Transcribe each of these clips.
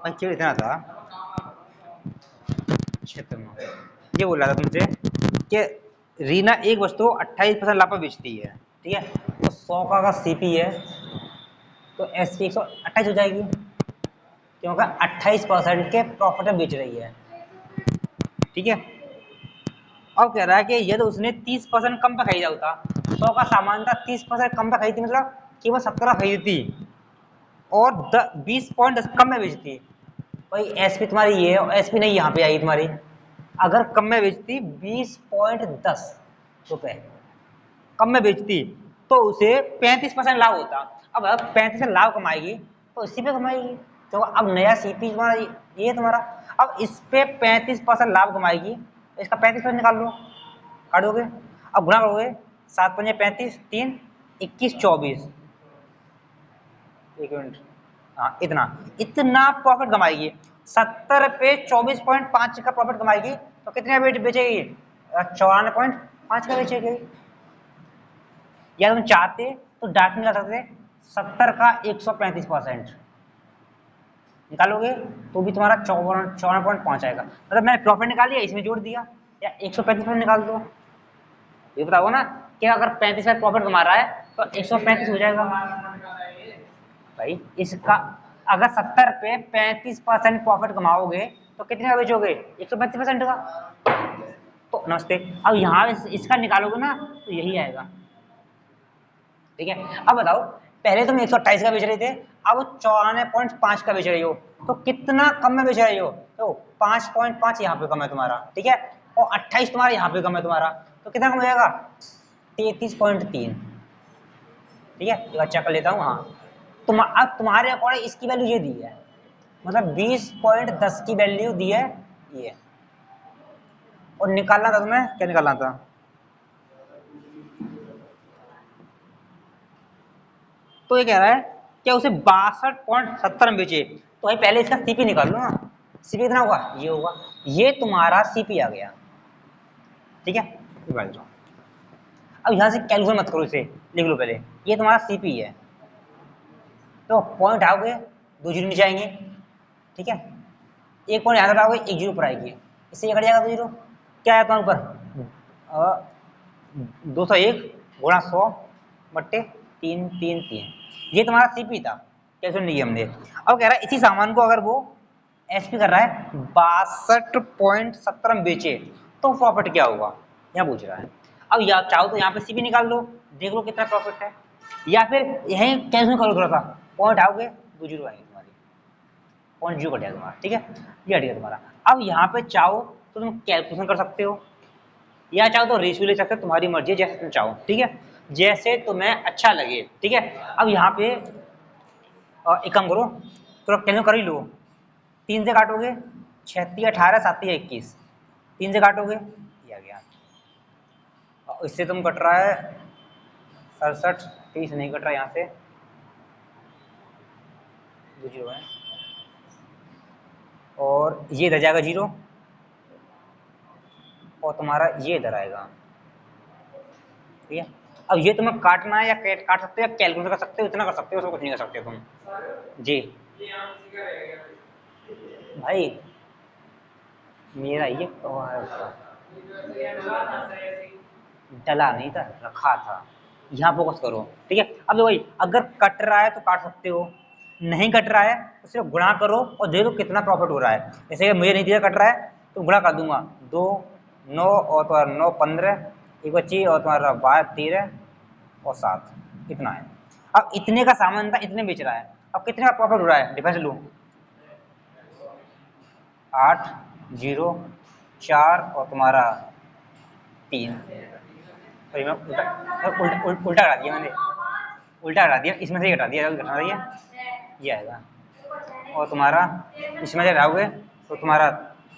केवल इतना था क्षेत्र में। ये बोल रहा था तुमसे कि रीना एक वस्तु 28% लाभ पर बेचती है, ठीक है, तो 100 का अगर सीपी है तो एस की 128 हो जाएगी, क्योंकि 28% के प्रॉफिट में बेच रही है, ठीक है। अब कह रहा है कि यदि उसने 30% कम पे खरीदा होता, 100 का सामान था, 30% कम पे खरीदी, मतलब केवल 17 खरीदती और 20 पॉइंट कम में बेचती, भाई एसपी तुम्हारी ये है और एसपी नहीं यहाँ पे आई तुम्हारी, अगर कम में बेचती 20.10 रुपए कम में बेचती तो उसे 35% लाभ होता। अब अगर 35% लाभ कमाएगी तो इसी पे कमाएगी, तो अब नया सीपी तुम्हारा ये तुम्हारा, अब इस पे 35% लाभ कमाएगी, इसका 35% निकाल लो, काटोगे, अब गुणा करोगे, 7 पंजे 35, 3 21 24, एक मिनट, हाँ इतना इतना प्रॉफिट कमाएगी, 70 पे 24.5 का प्रॉफिट कमाएगी, तो कितने बेचेगी, 94.5 का बेचेगी। या तुम चाहते तो डायरेक्ट निकाल सकते, 70 का 135% निकालोगे तो भी तुम्हारा 54.5 आएगा, मतलब मैंने प्रॉफिट निकाल लिया इसमें जोड़ दिया, या 135% निकाल दो, ये बताओ ना कि अगर 35 प्रॉफिट कमा रहा है तो 135 हो जाएगा भाई। इसका अगर 70 पे 35% प्रॉफिट कमाओगे तो कितने का बेचोगे, 135% का, तो नमस्ते, अब यहाँ इसका निकालोगे ना तो यही आएगा, ठीक है। अब बताओ, पहले तुम 128 का बेच रहे थे, अब 94.5 का बेच रही हो, तो कितना कम में बेच रही हो, तो 5.5 यहाँ पे कम है तुम्हारा, ठीक है, और 28 तुम्हारा यहाँ पे कम है तुम्हारा, तो कितना कम हो जाएगा, 33.3, ठीक है। एक अच्छा कर लेता हूँ, हाँ अब तुम्हारे अकॉर्डिंग इसकी वैल्यू ये दी है, मतलब 20.10 की वैल्यू दी है ये, और निकालना था तुम्हें, क्या निकालना था, तो ये कह रहा है क्या उसे 62.70 में बेचे, तो भाई पहले इसका सीपी निकाल लो ना, सीपी कितना होगा, ये होगा, ये तुम्हारा सीपी आ गया, ठीक है। अब यहां से कैलकुलेट मत करो, इसे लिख लो पहले, ये तुम्हारा सीपी है, तो पॉइंट आओगे 2 जीरो नीचे आएंगे, ठीक है, एक पॉइंट यहाँ लगाओगे 1 जीरो पर आएगी, इससे ये कट जाएगा 2 जीरो, क्या आया तुम्हारे ऊपर 201 गुणा 100 बट्टे 333, ये तुम्हारा सीपी था, कैसे नहीं हमने। अब कह रहा है इसी सामान को अगर वो एसपी कर रहा है 62.70 में बेचे तो प्रॉफिट क्या होगा, यहाँ पूछ रहा है। अब या चाहो तो यहाँ पे सीपी निकाल लो, देख लो कितना प्रॉफिट है, या फिर यहीं कैसे करो, थोड़ा सा पॉइंट आओगे 2 जीरो आएंगे तुम्हारी, पॉइंट जीरो कटेगा तुम्हारा, ठीक है, ये हटेगा तुम्हारा। अब यहाँ पे चाहो तो तुम कैलकुलेशन कर सकते हो, या चाहो तो रेशियो ले सकते हो, तुम्हारी मर्जी है, जैसे तुम चाहो, ठीक है, जैसे तुम्हें अच्छा लगे, ठीक है। अब यहाँ पे एक काम करो, थोड़ा कैलकुलेशन कर ही लो, 3 से काटोगे 36 18 7 21, 3 से काटोगे ये आ गया, और इससे तुम कट रहा है 67 30 नहीं कट रहा यहाँ से, 2 जीरो है, और ये इधर जाएगा जीरो, और तुम्हारा ये इधर आएगा, ठीक है। अब ये तुम्हें काटना है या काट सकते हो या कैलकुलेट कर सकते हो, इतना कर सकते हो, उसको कुछ नहीं कर सकते तुम जी। भाई मेरा ये डला नहीं था, रखा था, यहाँ फोकस करो, ठीक है। अब देखो भाई, अगर कट रहा है तो काट सकते हो, नहीं कट रहा है तो सिर्फ गुणा करो और दे दो कितना प्रॉफिट हो रहा है, जैसे मुझे नहीं दिया कट रहा है तो गुणा कर दूंगा, 2 9 और तुम्हारा 9 15 एक बच्ची और तुम्हारा 12 13 और 7, इतना है। अब इतने का सामान था, इतने बेच रहा है, अब कितने का प्रॉफिट हो रहा है, डिफरेंस लो, 8 0 4 और तुम्हारा 3, सॉरी मैं उल्टा करा दिया, मैंने उल्टा करा दिया, इसमें से घटा दिया, घटा दिया, ये आएगा, और तुम्हारा इसमें से घटाओगे तो तुम्हारा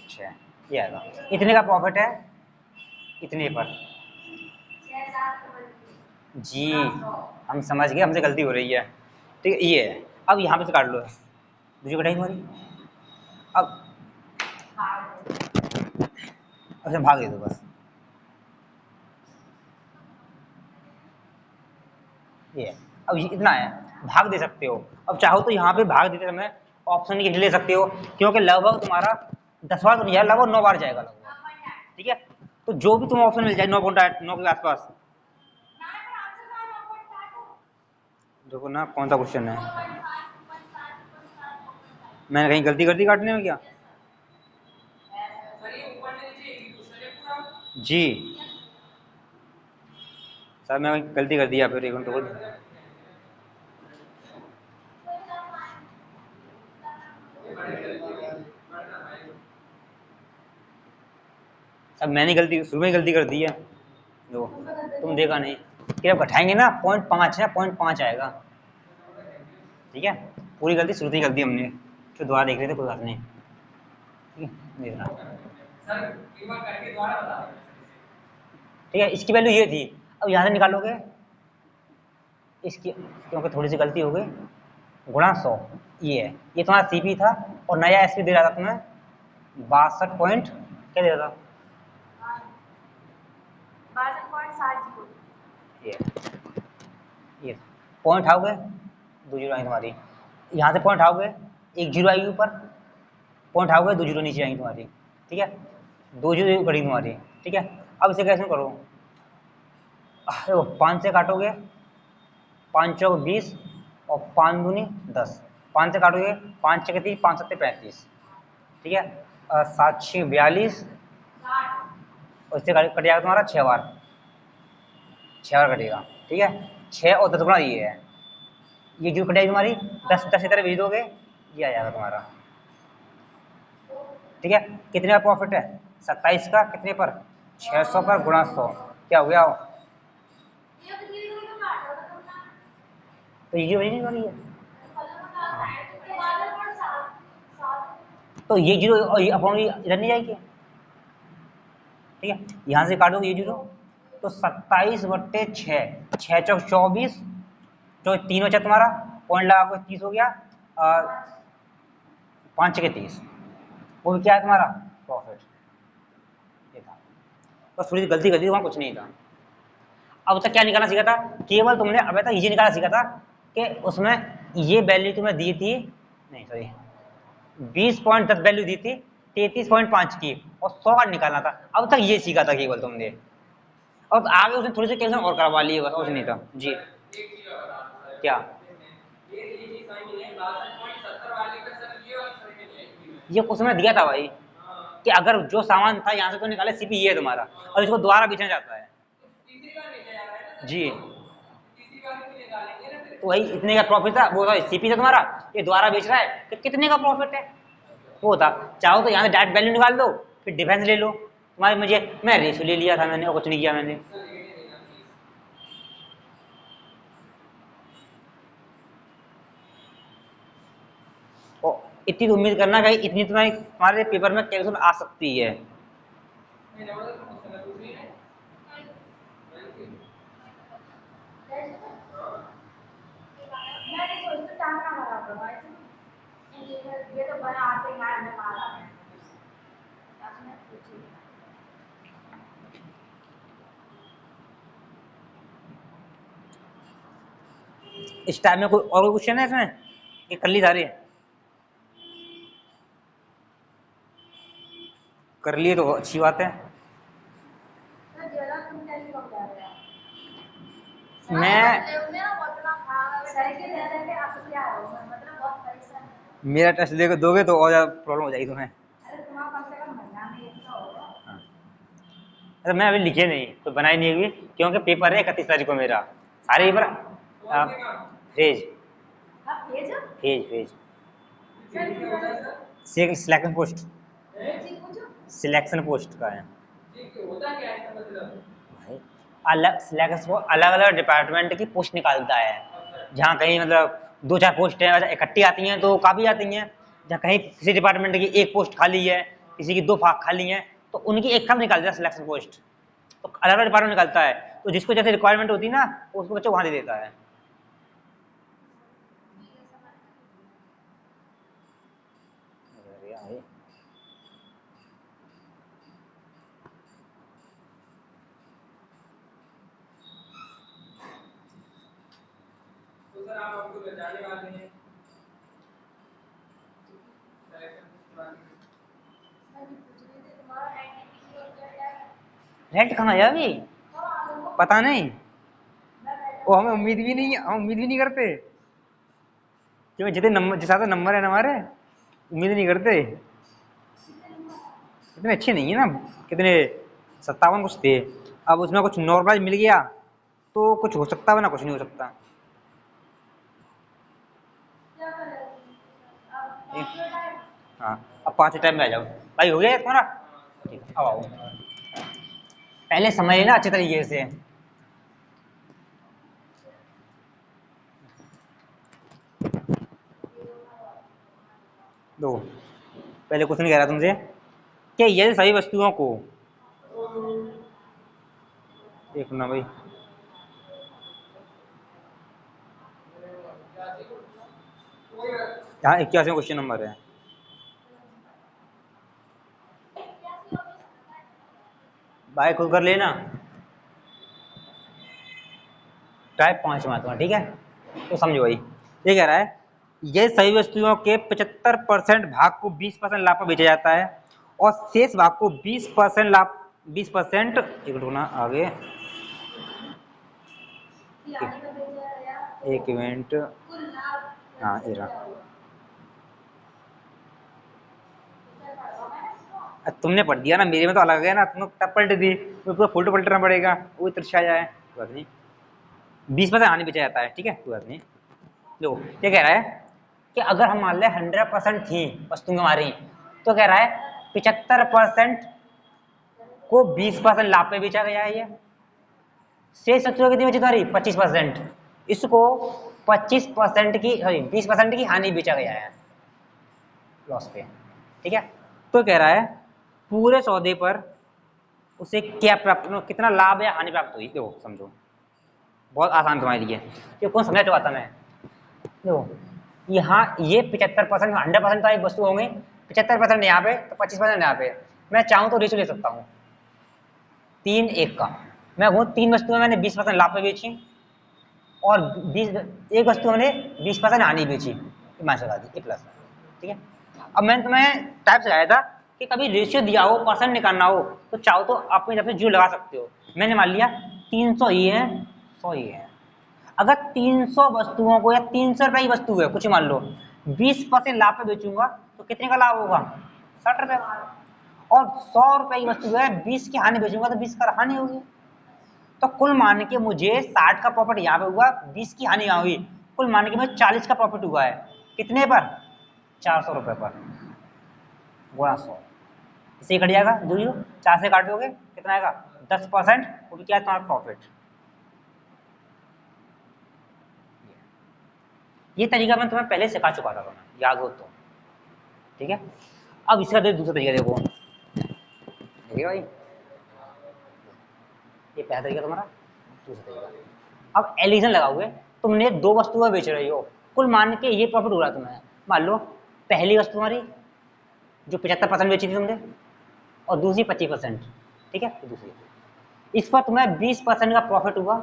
6, ये आएगा, इतने का प्रॉफिट है इतने पर जी, हम समझ गए, हमसे गलती हो रही है, ठीक है, ये है। अब यहाँ पे से काट लो, दूसरी कटाई हमारी, अब अच्छा भाग दे दो बस, ये है। अब ये इतना है, भाग दे सकते हो, अब चाहो तो यहाँ पे भाग देते समय ऑप्शन की ले सकते हो, क्योंकि लगभग तुम्हारा 10 बार तो नहीं जाएगा, लगभग 9 बार जाएगा लगभग। ठीक है, तो जो भी तुम्हें ऑप्शन मिल जाए 9.9 के आसपास। देखो ना कौन सा क्वेश्चन है, मैंने कहीं गलती कर दी काटने में क्या? जी सर मैं गलती कर दिया, फिर एक मिनट रुको। अब मैंने गलती शुरू में ही गलती कर दी है, दो तुम देखा नहीं कि अब घटाएंगे ना 0.5 है, 0.5 आएगा। ठीक है, पूरी गलती शुरू से ही कर दी हमने, फिर दोबारा देख रहे थे, कोई बात नहीं। ठीक है देखना सर, एक बार करके दोबारा बता देना। ठीक है, इसकी वैल्यू ये थी, अब यहाँ से निकालोगे इसकी, क्योंकि थोड़ी सी गलती हो गई, गुणा 100 ये है, ये तुम्हारा सीपी था, और नया एसपी दे रहा था तुम्हें 62 पॉइंट क्या दे रहा था, 62.70। ये पॉइंट आओगे 2 जीरो आई तुम्हारी, यहाँ से पॉइंट आओगे 1 जीरो आएगी ऊपर, पॉइंट आओगे 2 जीरो नीचे आएंगी तुम्हारी। ठीक है, 2 जीरो कड़ी तुम्हारी। ठीक है, अब इसे कैसे करो, देखो 5 से काटोगे, 5 चौक 20 और 5 दूनी 10, 5 से काटोगे 5 छः 30, 5 सत्ते 35। ठीक है, 7 6 42, और इससे कट जाएगा तुम्हारा 6 बार, 6 बार कटेगा। ठीक है, 6 और 10 गुणा ये है, ये जो कटेगी तुम्हारी 10 10 इधर भेज दोगे, ये आ जाएगा तुम्हारा। ठीक है, कितने का प्रॉफिट है, 27 का, कितने पर, 600 पर, गुणा 100, क्या हो गया, तो ये वही नहीं हो रही है। तो ये जीरो अपॉन इधर नहीं जाएगी। ठीक है, यहाँ से काटोगे ये जीरो, तो 27/6, 6 चौक 24, जो 3 बचा तुम्हारा, पॉइंट लगा के 30 हो गया, 5 छः 30, वो भी क्या है तुम्हारा प्रॉफिट, ये था। बस थोड़ी सी गलती कर दी, वहाँ कुछ नहीं था। अब तक क्या निकालना सीखा था, केवल तुमने अब तक ये निकालना सीखा था कि उसमें ये वैल्यू तुम्हें दी थी, नहीं सॉरी 20.10 वैल्यू दी थी, 33.5 की, और 100 का निकालना था। अब तक ये सीखा था केवल तुमने, और आगे उसने थोड़ी सी कैलकुलेशन और करवा ली, बस कुछ नहीं था जी। क्या ये उसमें दिया था भाई, कि अगर जो सामान था यहाँ से तो निकाले, सीपी ये है तुम्हारा, और इसको दोबारा बेचना चाहता है जी, तो वही इतने का प्रॉफिट था, वो था सीपी था तुम्हारा, ये दोबारा बेच रहा है, तो कितने का प्रॉफिट है वो था। चाहो तो यहाँ से डायरेक्ट वैल्यू निकाल दो, फिर डिफेंस ले लो तुम्हारे, मुझे मैं रेशो ले लिया था मैंने, और कुछ नहीं किया मैंने। और इतनी तो उम्मीद करना कि इतनी तुम्हारी तुम्हारे पेपर में कैलकुलेशन आ सकती है। इस टाइम में कोई और क्वेश्चन है इसमें, ये कर ली सारे, कर लिए तो अच्छी बात है। मैं मेरा टेस्ट देखो दोगे तो और ज्यादा प्रॉब्लम हो जाएगी तुम्हें। अरे मैं अभी लिखे नहीं, तो बनाई नहीं हुई, क्योंकि पेपर है 31 तारीख को मेरा, सारे पेपर भेज भेज भेज सिलेक्शन पोस्ट, सिलेक्शन पोस्ट का है भाई, अलग सिलेक्शन अलग अलग डिपार्टमेंट की पोस्ट निकालता है, जहाँ कहीं मतलब 2 4 पोस्ट हैं इकट्ठी आती हैं तो काफ़ी आती हैं, जहाँ कहीं किसी डिपार्टमेंट की एक पोस्ट खाली है, किसी की 2 खाली हैं, तो उनकी एक साथ निकालता है सिलेक्शन पोस्ट, तो अलग अलग डिपार्टमेंट निकालता है, तो जिसको जैसे रिक्वायरमेंट होती है ना उसको बच्चे वहाँ दे देता है। तो सर आप हमको बताने वाले हैं रेंट कहाँ है अभी? पता नहीं। वो हमें उम्मीद भी नहीं है, हम उम्मीद भी नहीं करते क्योंकि जितने नंबर, जिस हिसाब से नंबर है ना हमारे, उम्मीद नहीं करते। इतने अच्छे नहीं है ना, कितने 57 कुछ थे। अब उसमें कुछ नॉर्मल मिल गया तो कुछ हो सकता है, ना कुछ नहीं हो सकता। हाँ, अब 5 टाइम में आ जाओ भाई, हो गया तुम्हारा? ठीक है, अब आओ। पहले समझ लेना अच्छे तरीके से। दो, पहले क्वेश्चन कह रहा तुमसे कि यदि सभी वस्तुओं को, देखो ना भाई, यहाँ 81 क्वेश्चन नंबर है। भाई खुद कर लेना, टाइप 5 में तुम्हारा, ठीक है? तो समझो भाई, ये कह रहा है ये सभी वस्तुओं के 75% भाग को 20% लाभ पर बेचा जाता है और शेष भाग को 20% लाभ, 20%, एक ढूंढना आगे, एक इवेंट, हाँ ये रहा। तुमने पढ़ दिया ना, मेरे में तो अलग है ना, तुमने तब पलट दी, तो पूरा फोल्डर पलटना पड़ेगा, वो तिरछा जाए। कोई बात नहीं, 20% आने बेचा जाता है, ठीक है, कोई बात नहीं। देखो ये कह रहा है कि अगर हम मान लें 100% थी वस्तु हमारी, तो कह रहा है 75% को 20% लाभ पे बेचा गया है। ये शेष वस्तुएं कितनी बची तुम्हारी? 25%। इसको 25% की, सॉरी 20% की हानि बेचा गया है, लॉस पे, ठीक है? तो कह रहा है पूरे सौदे पर उसे क्या प्राप्त, कितना लाभ या हानि प्राप्त हुई। देखो समझो, बहुत आसान तुम्हारे लिए, ये कौन समझा चाहता मैं। देखो यहाँ ये 75%, 100% तो एक वस्तु होंगे, 75% यहाँ पे तो 25% यहाँ पे। मैं चाहूँ तो रेशो ले सकता हूँ 3:1 का। मैं वो 3 वस्तुएं मैंने 20% लाभ पे बेची और 20, एक वस्तु मैंने 20% हानि बेची, मान लगा दी प्लस, ठीक है? अब मैंने तुम्हें टाइप सिखाया था कि कभी रेशियो दिया हो, परसेंट निकालना हो, तो चाहो तो अपनी तरफ से जो लगा सकते हो। मैंने मान लिया 300 ही है, 100 ही है। अगर 300 वस्तुओं को, या 300 रुपए की वस्तु है कुछ मान लो, 20% लाभ पे बेचूंगा तो कितने का लाभ होगा? 60 रुपए। और 100 रुपए की वस्तु है, 20 की हानि बेचूंगा तो 20 का हानि होगी। तो कुल मान के मुझे 60 का प्रॉफिट यहाँ पे हुआ, 20 की हानि यहाँ हुई, कुल मान के मुझे 40 का प्रॉफिट हुआ है। कितने पर? 400 रुपए पर, गुणा 100, इसे कट जाएगा, जो 4 से काटोगे कितना आएगा? 10%, वो भी क्या है तुम्हारा प्रॉफिट। ये तरीका मैं तुम्हें पहले सिखा चुका था, तुम्हें याद हो तो, ठीक है? अब इसका दूसरा तरीका देखो, देखिए भाई, ये पहला तरीका तुम्हारा, दूसरा तरीका। अब एलिजन लगाओगे, तुमने 2 वस्तुएं बेच रही हो, कुल मान के ये प्रॉफिट हो रहा है तुम्हें। मान लो पहली वस्तु तुम्हारी जो 75% बेची थी तुमने, और दूसरी 25%, ठीक है? तो दूसरी, इस पर तुम्हें 20% का प्रॉफिट हुआ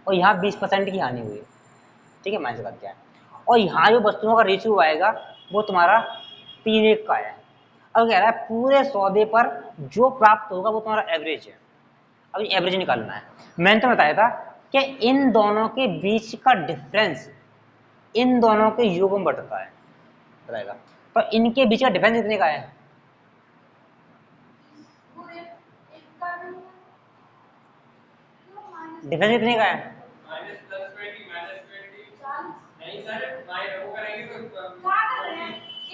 और यहाँ 20% की हानि हुई, ठीक है? माइनस बात क्या है, और यहाँ जो वस्तुओं का रेशियो आएगा वो तुम्हारा 3:1 का है। अब कह रहा है पूरे सौदे पर जो प्राप्त होगा वो तुम्हारा एवरेज है। अब एवरेज निकालना है। मैंने तो बताया था कि इन दोनों के बीच का डिफरेंस इन दोनों के योग में बढ़ता है, बताएगा। तो इनके बीच का डिफरेंस कितने का है? डिफरेंस कितने का है?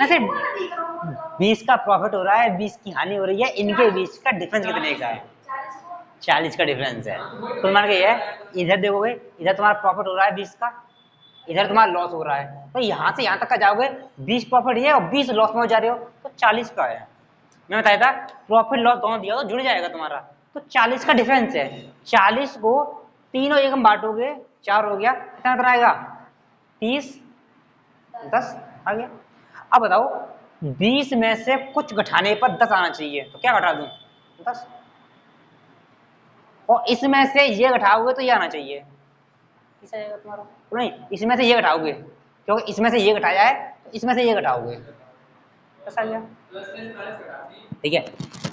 वैसे 20 का प्रॉफिट हो रहा है, 20 की हानि हो रही है, इनके बीच का डिफरेंस कितने का है? 40 का डिफरेंस है। कुल मान के ये इधर देखोगे, इधर तुम्हारा प्रॉफिट हो रहा है 20 का, इधर तुम्हारा लॉस हो रहा है, तो यहाँ से यहाँ तक का जाओगे 20 प्रॉफिट है और 20 लॉस में जा रहे हो, तो 40 का है। मैं बताया था प्रॉफिट लॉस दोनों दिया तो जुड़ जाएगा तुम्हारा, तो 40 का डिफरेंस है। 40 को तीनों एक में बांटोगे, 4 हो गया, कितना आएगा? 30, 10 आ गया। अब बताओ 20 में से कुछ घटाने पर 10 आना चाहिए, तो क्या घटा दूं? 10। और इसमें से ये घटाओगे तो ये आना चाहिए, इस आएगा तुम्हारा, तो नहीं इसमें से ये घटाओगे, क्योंकि इसमें से ये घटाया है तो इसमें से ये घटाओगे, प्लस आ गया। ठीक है,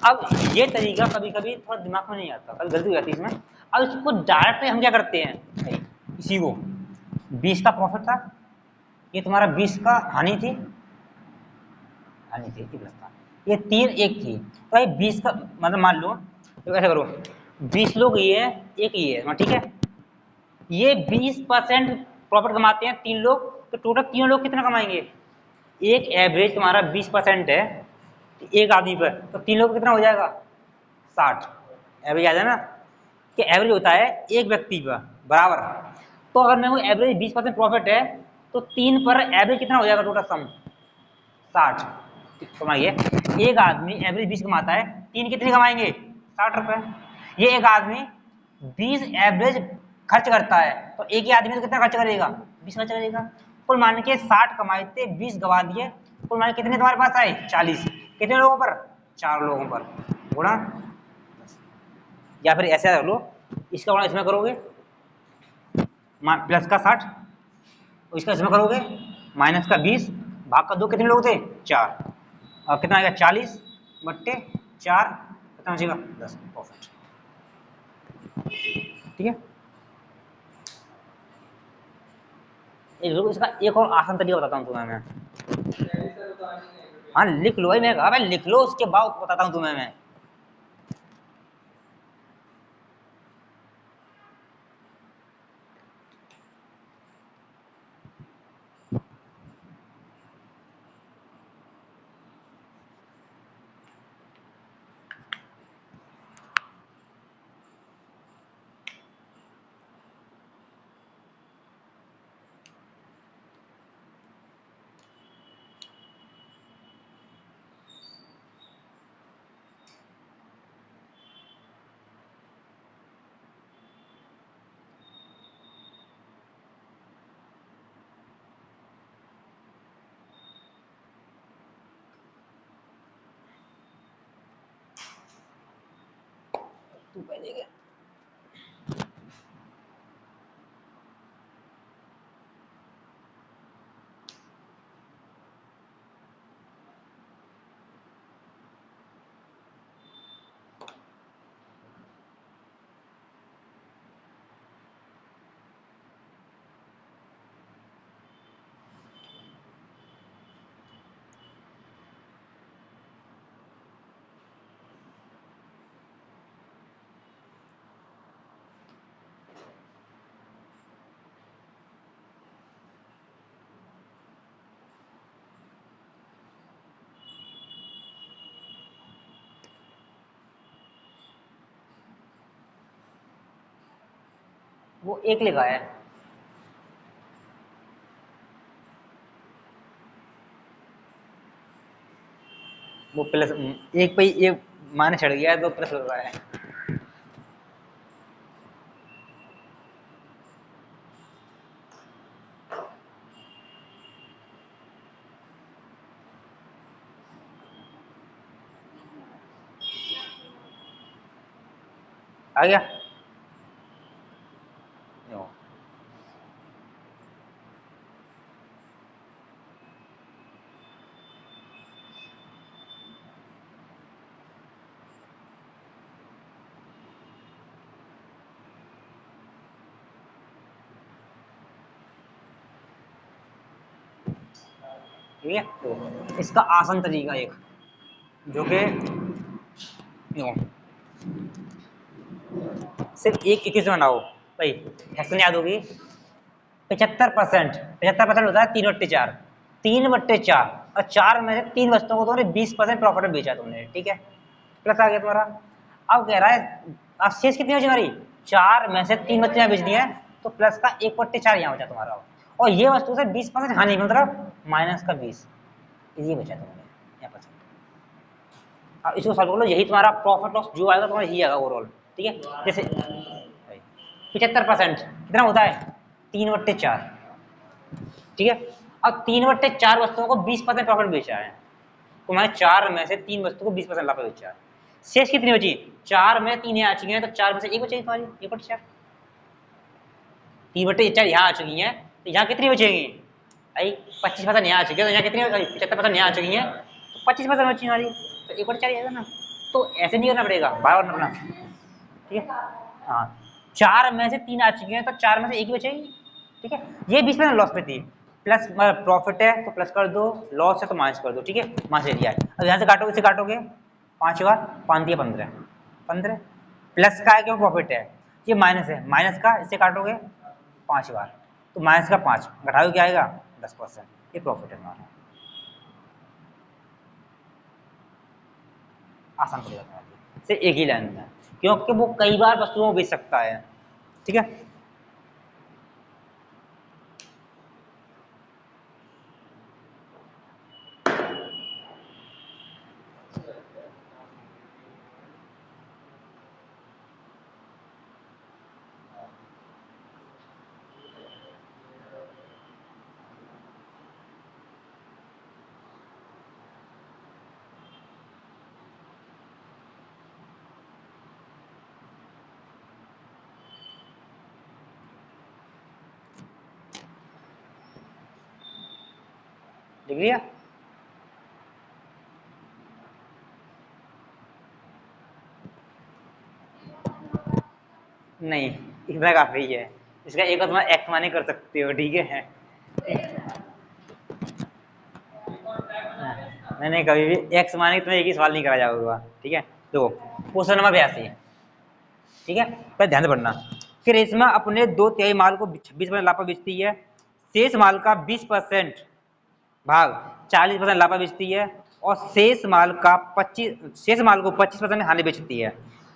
अब ये तरीका कभी कभी थोड़ा दिमाग में नहीं आता, कभी गलती हो जाती है इसमें। अब इसको डायरेक्ट हम क्या करते हैं, इसी को 20 का प्रॉफिट था, ये तुम्हारा 20 का हानि थी, हानि थी प्लस था, ये 3 1 थी, तो ये 20 का मतलब मान लो, तो ऐसा करो 20 लोग ये है, एक ये है, ठीक है, ये 20% प्रॉफिट कमाते हैं 3 लोग, तो टोटल तीनों लोग कितना कमाएंगे, एक एवरेज तुम्हारा 20% है एक आदमी पर, तो 3 लोग कितना हो जाएगा 60, एवरेज आ जाए ना, कि एवरेज होता है एक व्यक्ति पर बराबर। तो अगर मैं वो एवरेज 20% प्रॉफिट है, तो 3 पर एवरेज कितना हो जाएगा टोटल सम 60। समझिए, एक आदमी एवरेज 20 कमाता है, 3 कितने कमाएंगे 60 रुपए। ये एक आदमी 20 एवरेज खर्च करता है, तो एक ही आदमी तो कितना खर्च करेगा 20 खर्च करेगा। कुल मान के 60 कमाए थे, 20 गवा दिए, कुल मान के कितने तुम्हारे पास आए 40, कितने लोगों पर 4 लोगों पर गुणा, या फिर ऐसे रख लो, इसका गुणा इसमें करोगे प्लस का 60, इसका इसमें करोगे माइनस का 20, भाग का 2, कितने लोग थे 4, और कितना आएगा 40 बट्टे 4, कितना बचेगा 10 प्रॉफिट। ठीक है, इसका एक और आसान तरीका बताता हूँ तुम्हें मैं। हाँ लिख लो भाई, मैं कहा भाई लिख लो, उसके बाद बताता हूँ तुम्हें मैं। तू पहले क्या, वो एक लिखा है, वो प्लस एक पे ये माइनस चढ़ गया है, तो प्लस लग रहा है। आ गया, यो। ठीक है, तो इसका आसान तरीका एक, जो कि यो, सिर्फ एक इक्कीस बनाओ भाई, एक्शन याद होगी 75%, 75% होता है 3/4, 3/4, और 4 में से 3 वस्तुओं को तुमने 20% प्रॉफिट में बेचा तुमने, ठीक है, प्लस आ गया तुम्हारा। अब कह रहा है अब शेष कितनी बची हमारी, 4 में से 3 वस्तुएं बेच दी हैं, तो प्लस का 1/4 यहाँ बचा तुम्हारा, और ये वस्तु से 20% हानि, मतलब माइनस का 20, ये बचा तुमने यहाँ पर। अब इसको सॉल्व कर लो, यही तुम्हारा प्रॉफिट लॉस जो आएगा तुम्हारा यही आएगा ओवरऑल। ठीक है, जैसे 75% कितना होता है 3/4, ठीक है, अब 3/4 वस्तुओं को 20% प्रॉफिट बेचा है, तुम्हारे 4 में से 3 वस्तु को 20% लाभ बेचा है, शेष कितनी बची, 4 में 3 यहाँ आ चुकी हैं, तो 4 में से 1 बचेगी तुम्हारी 1/4, 3/4 यहाँ आ चुकी हैं, तो यहाँ कितनी बचेगी भाई 25% यहाँ आ चुकी है, तो यहाँ कितनी 75% यहाँ आ चुकी हैं, 25% बची हमारी, तो 1/4 आएगा ना। तो ऐसे नहीं करना पड़ेगा, बार बार करना, ठीक है। हाँ, 4 में से 3 आ चुके हैं तो 4 में से 1 ही बचेगी, ठीक है। ये 20% लॉस पे थी, प्लस प्रॉफिट है तो प्लस कर दो, लॉस है तो माइनस कर दो, ठीक है। माइनस ले लिया है। अब यहाँ से काटोगे, इसे काटोगे 5 बार, 5 दिया 15, 15 प्लस का है क्यों प्रॉफिट है, ये माइनस है, माइनस का इससे काटोगे 5 बार, तो माइनस का 5 घटाओगे क्या आएगा 10%, ये प्रॉफिट है हमारा। आसान पड़ेगा तुम्हारे से एक ही लाइन में, क्योंकि वो कई बार वस्तुओं को बेच सकता है, ठीक है। लिख लिया? नहीं, इतना काफी है, इसका एक और तुम्हारा एक्स माने कर सकते हो, ठीक है। नहीं, कभी भी एक्स माने तुम्हें एक ही सवाल नहीं करा जाएगा, ठीक है। देखो क्वेश्चन नंबर 82, ठीक है, पर ध्यान से पढ़ना। फिर रेशमा अपने 2/3 माल को 26% लाभ पर बेचती है, शेष माल का 20% भाग 40% लाभ पर बेचती है, और शेष माल को 25% हानि बेचती है।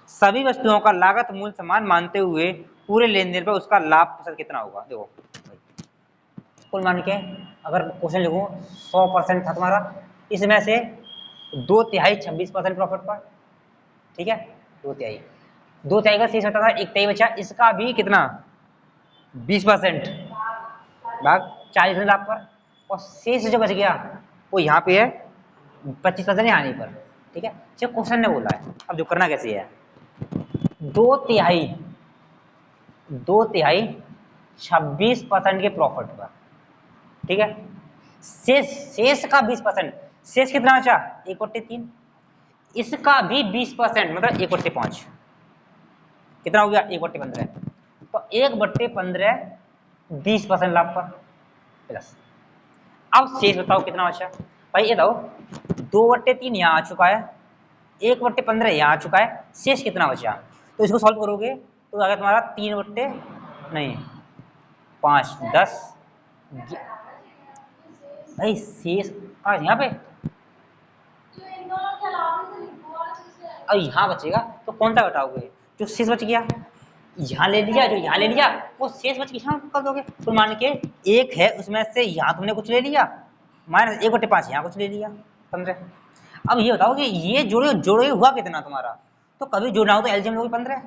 सभी वस्तुओं का लागत मूल्य समान मानते हुए पूरे लेन देन पर उसका लाभ प्रतिशत कितना होगा। देखो कुल मान के अगर क्वेश्चन लिखूं 100% था तुम्हारा, इसमें से 2/3 26% प्रॉफिट पर, ठीक है। 2/3 का शेष होता था, 1/3 बचा, इसका भी कितना 20% भाग 40% लाभ पर, और शेष जो बच गया वो यहाँ पे है 25% हानि पर, ठीक है। जो क्वेश्चन ने बोला है, अब जो करना कैसे है, 2/3 26% के प्रॉफिट पर, ठीक है। शेष का 20%, शेष कितना बचा 1/3, इसका भी 20% मतलब 1/5, कितना हो गया 1/15, तो 1/15 20% लाभ पर प्लस। अब शेष बताओ कितना बचा भाई, ये बताओ 2/3 यहाँ आ चुका है, 1/15 यहाँ आ चुका है, शेष कितना बचा, तो इसको सॉल्व करोगे तो अगर तुम्हारा 5 10 भाई शेष यहाँ पे, अब यहाँ बचेगा तो कौन सा घटाओगे, जो शेष बच गया यहाँ ले लिया, जो यहाँ ले लिया वो शेष बच गया कर दोगे। तो मान के एक है उसमें से यहाँ तुमने कुछ ले लिया, माइनस 1/5 यहाँ कुछ ले लिया 15। अब ये बताओ कि ये जोड़े हुआ कितना तुम्हारा, तो कभी जोड़ना हो तो एलजीएम लोगे 15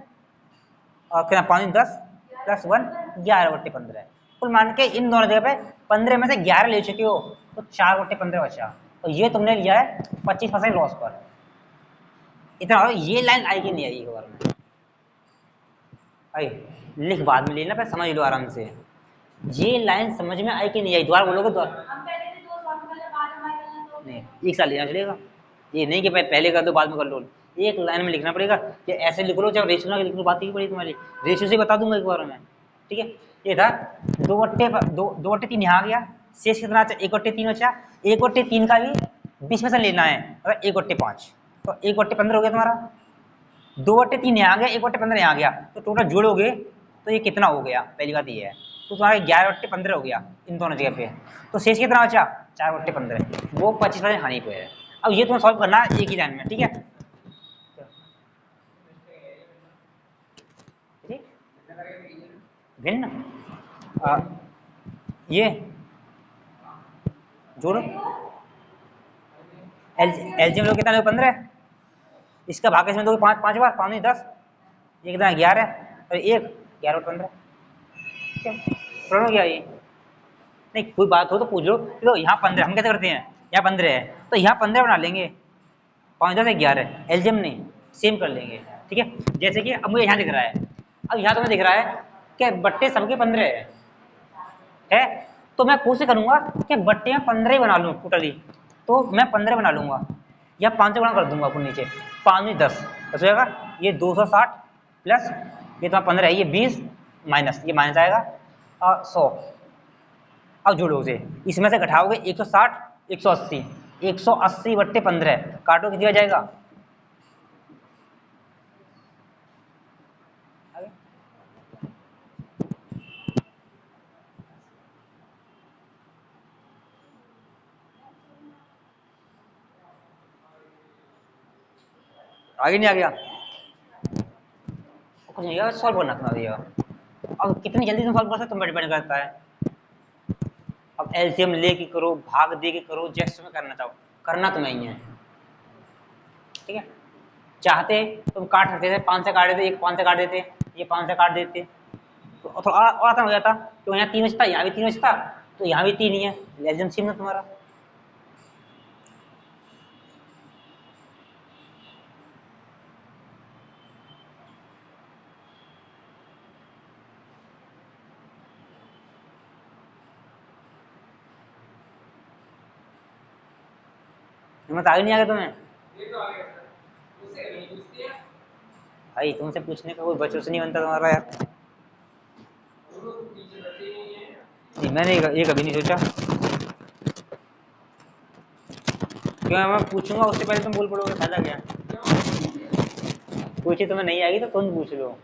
और कितना 5 10 प्लस 1 11/15। कुल मान के इन दोनों जगह पे 15 में से 11 ले चुके हो, तो 4/15 बचा, और ये तुमने लिया है 25% लॉस पर। इतना ये लाइन आई कि नहीं आई खबर में आई, लिख बाद में लेना, पर समझ लो आराम से, ये लाइन समझ में आई कि नहीं आई, दोबारा बोलोगे नहीं, एक साल लेना चलेगा, ये नहीं कि पहले कर दो बाद में कर लो, एक लाइन में लिखना पड़ेगा, कि ऐसे लिख लो चाहे रेशियो ना लिख लो, बात ही पड़ी तुम्हारी, रेशियो से बता दूंगा एक बार में, ठीक है। ये था 2/3 यहाँ आ गया, शेष कितना बचा 1/3 बचा, 1/3 का भी 20% लेना है, अगर 1/5 तो 1/15 हो गया तुम्हारा, 2/3 यहाँ आ गया, 1/15 यहाँ आ गया, तो टोटल जोड़ोगे तो ये कितना हो गया, पहली बात ये है, तो तुम्हारा 11/15 हो गया इन दोनों जगह पे, तो शेष कितना बचा 4/15, वो 25% हानि पे है। अब ये तुम्हें सॉल्व करना है एक ही लाइन में, ठीक है। भिन्न ये जोड़ो, एलजीएम लोग कितना 15, इसका भाग इसमें दोगे 5 बार, 5 नहीं 10, ये कितना 11 और 1 11/15, ठीक है। प्रॉब्लम क्या है ये, नहीं कोई बात हो तो पूछ लो, तो यहाँ 15 हम कैसे करते हैं, यहाँ 15 है तो यहाँ 15 बना लेंगे, 5 10 11 एलजीएम नहीं सेम कर लेंगे, ठीक है। जैसे कि अब मुझे यहाँ दिख रहा है, अब यहाँ तुम्हें दिख रहा है कि बट्टे सबके 15 है, तो मैं कोशिश करूंगा कि बट्टे में 15 ही बना लूँ टोटली, तो मैं 15 बना लूंगा या 5 से गुणा कर दूंगा अपन नीचे, 5 में 10 हो जाएगा, ये 260 प्लस ये तुम्हारा 15 है, ये 20 माइनस ये माइनस आएगा 100। अब जोड़ो उसे, इसमें से घटाओगे 160 180, 180 बट्टे 15 काटो कितना जाएगा, आगे नहीं आ गया, कुछ नहीं यार, सॉल्व करना अपना दिया। अब कितनी जल्दी तुम सॉल्व कर सकते हो डिपेंड करता है। अब एलसीएम लेके करो, भाग दे के करो, जैसे में करना चाहो, करना तुम्हें ही है, ठीक है। चाहते तुम काट सकते थे, 5 से काट देते, एक 5 से काट देते, ये 5 से काट देते तो थोड़ा और आसान हो जाता। तो यहाँ 3 बचता, यहाँ भी 3 बचता, तो यहाँ भी 3 ही है, एलसीएम सेम है तुम्हारा। हिम्मत आगे नहीं आ गया तुम्हें? भाई तुमसे पूछने का कोई बचोस नहीं बनता तुम्हारा यार। नहीं मैंने ये कभी नहीं सोचा, क्यों मैं पूछूंगा उससे पहले तुम बोल पड़ोगे, फायदा क्या? पूछी तुम्हें नहीं आएगी तो तुम पूछ लो।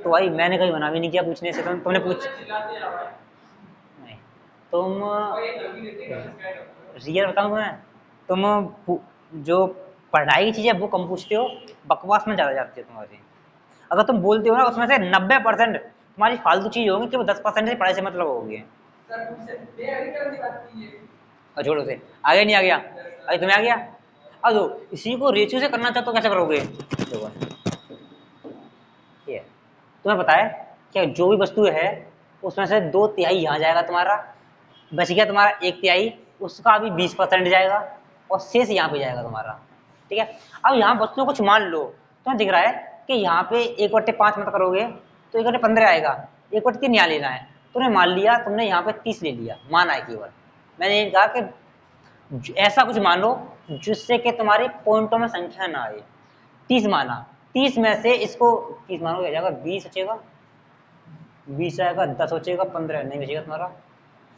तो भाई मैंने कहीं मना भी नहीं किया पूछने से, तुमने पूछ नहीं, तुम रियल बताऊं मैं, तुम जो पढ़ाई की चीजें वो कम पूछते हो, बकवास में ज्यादा जाती है तुम्हारी। अगर तुम बोलते हो ना उसमें से 90% तुम्हारी फालतू चीज होगी कि वो 10% से पढ़ाई से मतलब होगी। और छोड़ो से, आगे नहीं आ गया, अरे तुम्हें आ गया। अब दो इसी को रेशियो से करना चाहते तो कैसे करोगे? देखो ये तुम्हें पता है कि जो भी वस्तु है उसमें से 2/3 यहाँ जाएगा तुम्हारा, बच गया तुम्हारा 1/3, उसका भी 20% जाएगा और शेष यहाँ पे जाएगा तुम्हारा, ठीक है। अब यहाँ वस्तुओं कुछ मान लो, तुम्हें दिख रहा है कि यहाँ पे 1/5 मत करोगे तो 1/15 आएगा, 1/3 यहाँ लेना है, तुमने मान लिया, तुमने यहाँ पे 30 ले लिया, माना है केवल। मैंने ये कहा कि ऐसा कुछ मान लो जिससे कि तुम्हारी पॉइंटों में संख्या ना आए। 30 माना, 30 में से इसको 30 मानो क्या जाएगा, 20 बचेगा, 20 आएगा, 10 बचेगा, 15 नहीं बचेगा तुम्हारा,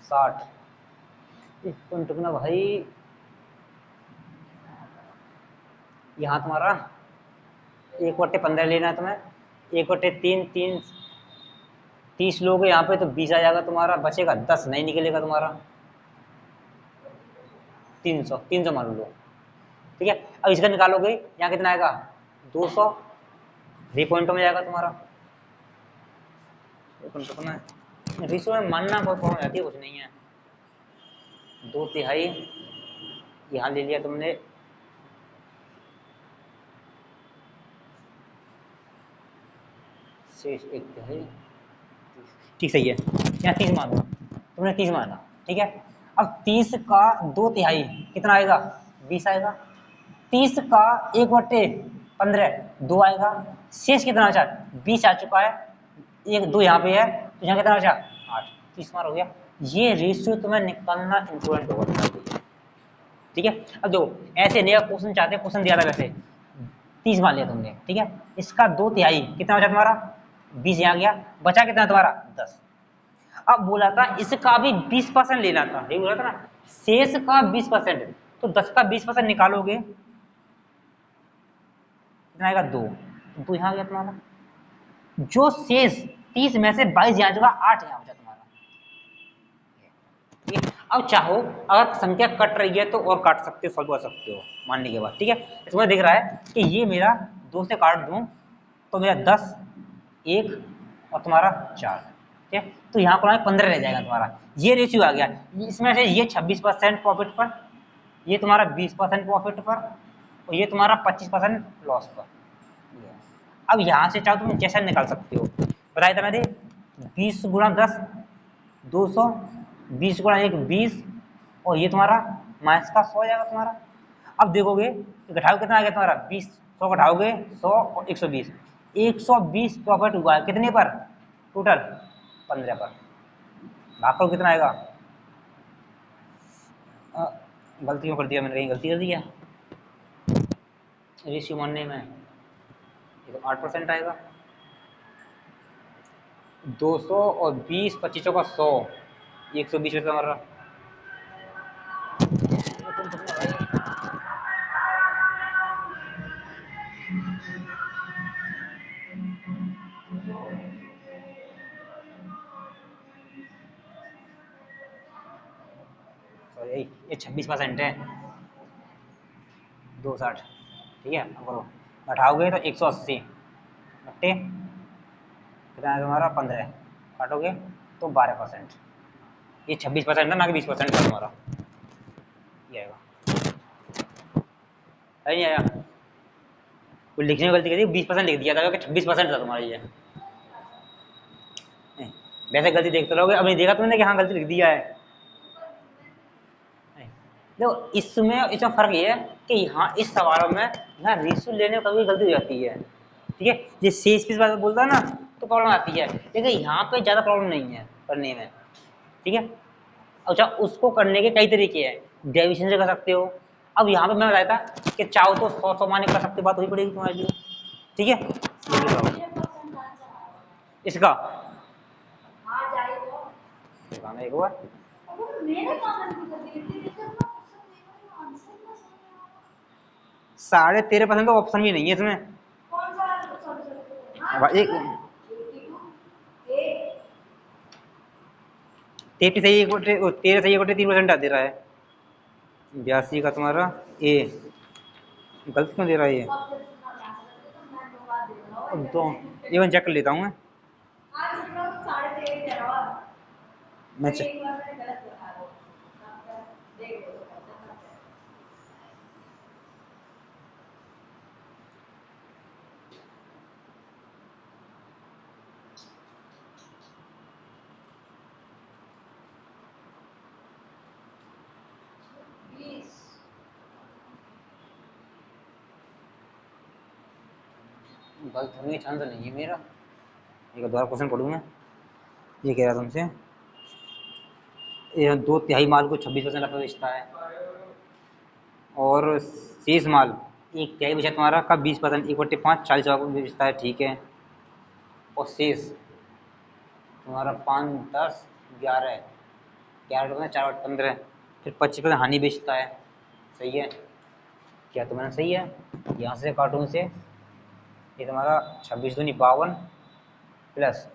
60। इस पॉइंट ना भाई, यहाँ तुम्हारा 1/15 लेना है तुम्हें, 1/3 3 30 लोगे यहाँ पे तो 20 आ जाएगा तुम्हारा, बचेगा 10 नहीं निकलेगा तुम्हारा, 300 मान लो, ठीक है। अब इसका निकालोगे यहाँ कितना आएगा, 200, 3 पॉइंटों में जाएगा तुम्हारा। रेशियो में मानना बहुत प्रॉब्लम आती है, कुछ नहीं है। 2/3 यहाँ ले लिया तुमने, शेष 1/3, ठीक सही है, यहाँ 30 मानो, तुमने 30 माना, ठीक है। अब 30 का 2/3 कितना आएगा, 20 आएगा, 30 का 1/15 2 आएगा, शेष कितना बचा, 20 आ चुका है, 1 2 यहाँ पे है तो यहाँ कितना बचा 8, 30 मार हो गया। ये रेशियो तुम्हें निकालना इंपॉर्टेंट होगा, ठीक है। अब देखो ऐसे नहीं, क्वेश्चन चाहते, क्वेश्चन दिया था वैसे 30 मान लिया तुमने, ठीक है, इसका 2/3 कितना बचा तुम्हारा, 20 यहाँ गया, बचा कितना तुम्हारा 10। अब बोला था इसका भी 20% लेना था, यही बोला था ना, शेष का 20%, तो 10 का 20% निकालोगे कितना आएगा, 2, तो यहाँ गया तुम्हारा, जो शेष 30 में से 22 यहाँ चुका, 8 यहाँ बचा तुम्हारा, ठीक है। अब चाहो अगर संख्या कट रही है तो और काट सकते हो, सॉल्व कर सकते हो मानने के बाद, ठीक है। इसमें दिख रहा है कि ये मेरा 2 से काट दूं तो मेरा 10 1 और तुम्हारा 4, ठीक है, तो यहाँ पर 15 रह जाएगा तुम्हारा, ये रेशियो आ गया। इसमें से ये 26% प्रॉफिट पर, ये तुम्हारा 20% प्रॉफिट पर और ये तुम्हारा 25% लॉस पर। अब यहाँ से चाहो तुम जैसा निकाल सकते हो, बताया था मैंने, 20 गुणा 10 200, 20 गुणा 1 20 और ये तुम्हारा माइनस का 100 जाएगा तुम्हारा। अब देखोगे घटाओ कितना आ गया तुम्हारा 20, 100 घटाओगे 100 और 120, 120 प्रॉफिट हुआ है कितने पर टोटल 15 पर। भाग करो कितना आएगा। गलती क्यों कर दिया मैंने, कहीं गलती कर दिया रेशियो मानने में। ये तो 8% आएगा। 200 और 20 25 का 100, 120 रुपये हमारा। सॉरी ये 26% है, 260। ठीक है अब करो, घटाओगे तो 180 बट्टे कितना है तुम्हारा 15, काटोगे तो 12%। ये 26% है ना कि 20% है तुम्हारा। ये आएगा नहीं आया, कोई लिखने में गलती कर दी, 20% लिख दिया था कि 26% था तुम्हारा ये। वैसे गलती देखते रहोगे, अब नहीं देखा तुमने कि हाँ गलती लिख दिया है। देखो इसमें फर्क ये है कि यहाँ इस सवालों में यहाँ रेशियो लेने में कभी गलती हो जाती है। ठीक है, ये शेष की बात बोलता है ना तो प्रॉब्लम आती है, लेकिन यहाँ पे ज़्यादा प्रॉब्लम नहीं है करने में। ठीक है, अच्छा उसको करने के कई तरीके हैं, डेविएशन से कर सकते हो। अब यहाँ पे मैं बताया था कि चाहो तो 100 माने कर सकते हो, बात वही पड़ेगी तुम्हारे लिए। ठीक है, इसका एक बार 13.5% तो ऑप्शन भी नहीं है इसमें। एक 33 सही, 13 सही 3% दे रहा है। 82 का तुम्हारा ए गलत क्यों दे रहा है ये, दो ये मैं चेक कर लेता हूँ मैं गलत होने का चांस नहीं है मेरा। एक दोबारा क्वेश्चन पढ़ूँ मैं। ये कह रहा था तुमसे, ये 2/3 माल को 26% नफा बेचता है और शेष माल 1/3 बचा तुम्हारा का 20%, 1/5 40 को बेचता है। ठीक है, और शेष तुम्हारा 5 10 11 11 4 15 फिर 25% हानि बेचता है। सही है, क्या तुम्हारा सही है। यहाँ से काटून से ये तुम्हारा 26 दूनी 52 प्लस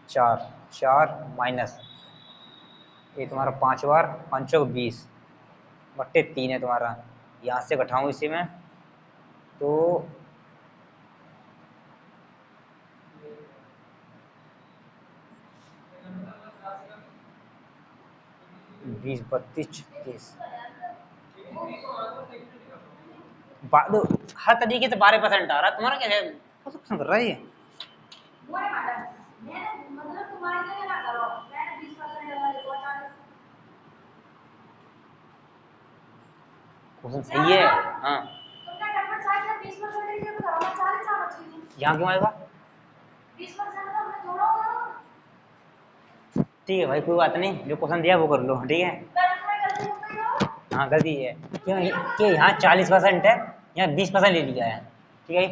4 4 माइनस ये तुम्हारा 5 बार 5 चौक 20 बट्टे 3 है तुम्हारा। यहाँ से घटाऊँ इसी में तो 20 32 36 हर तरीके से 12% आ रहा है तुम्हारा। क्या है क्वेश्चन कर रहा है ये, क्वेश्चन सही है। हाँ यहाँ क्यों आएगा, ठीक है भाई कोई बात नहीं, जो क्वेश्चन दिया वो कर लो। ठीक है, हाँ गलती है क्यों कि यहाँ 40% है, यहाँ 20% ले लिया है। ठीक है,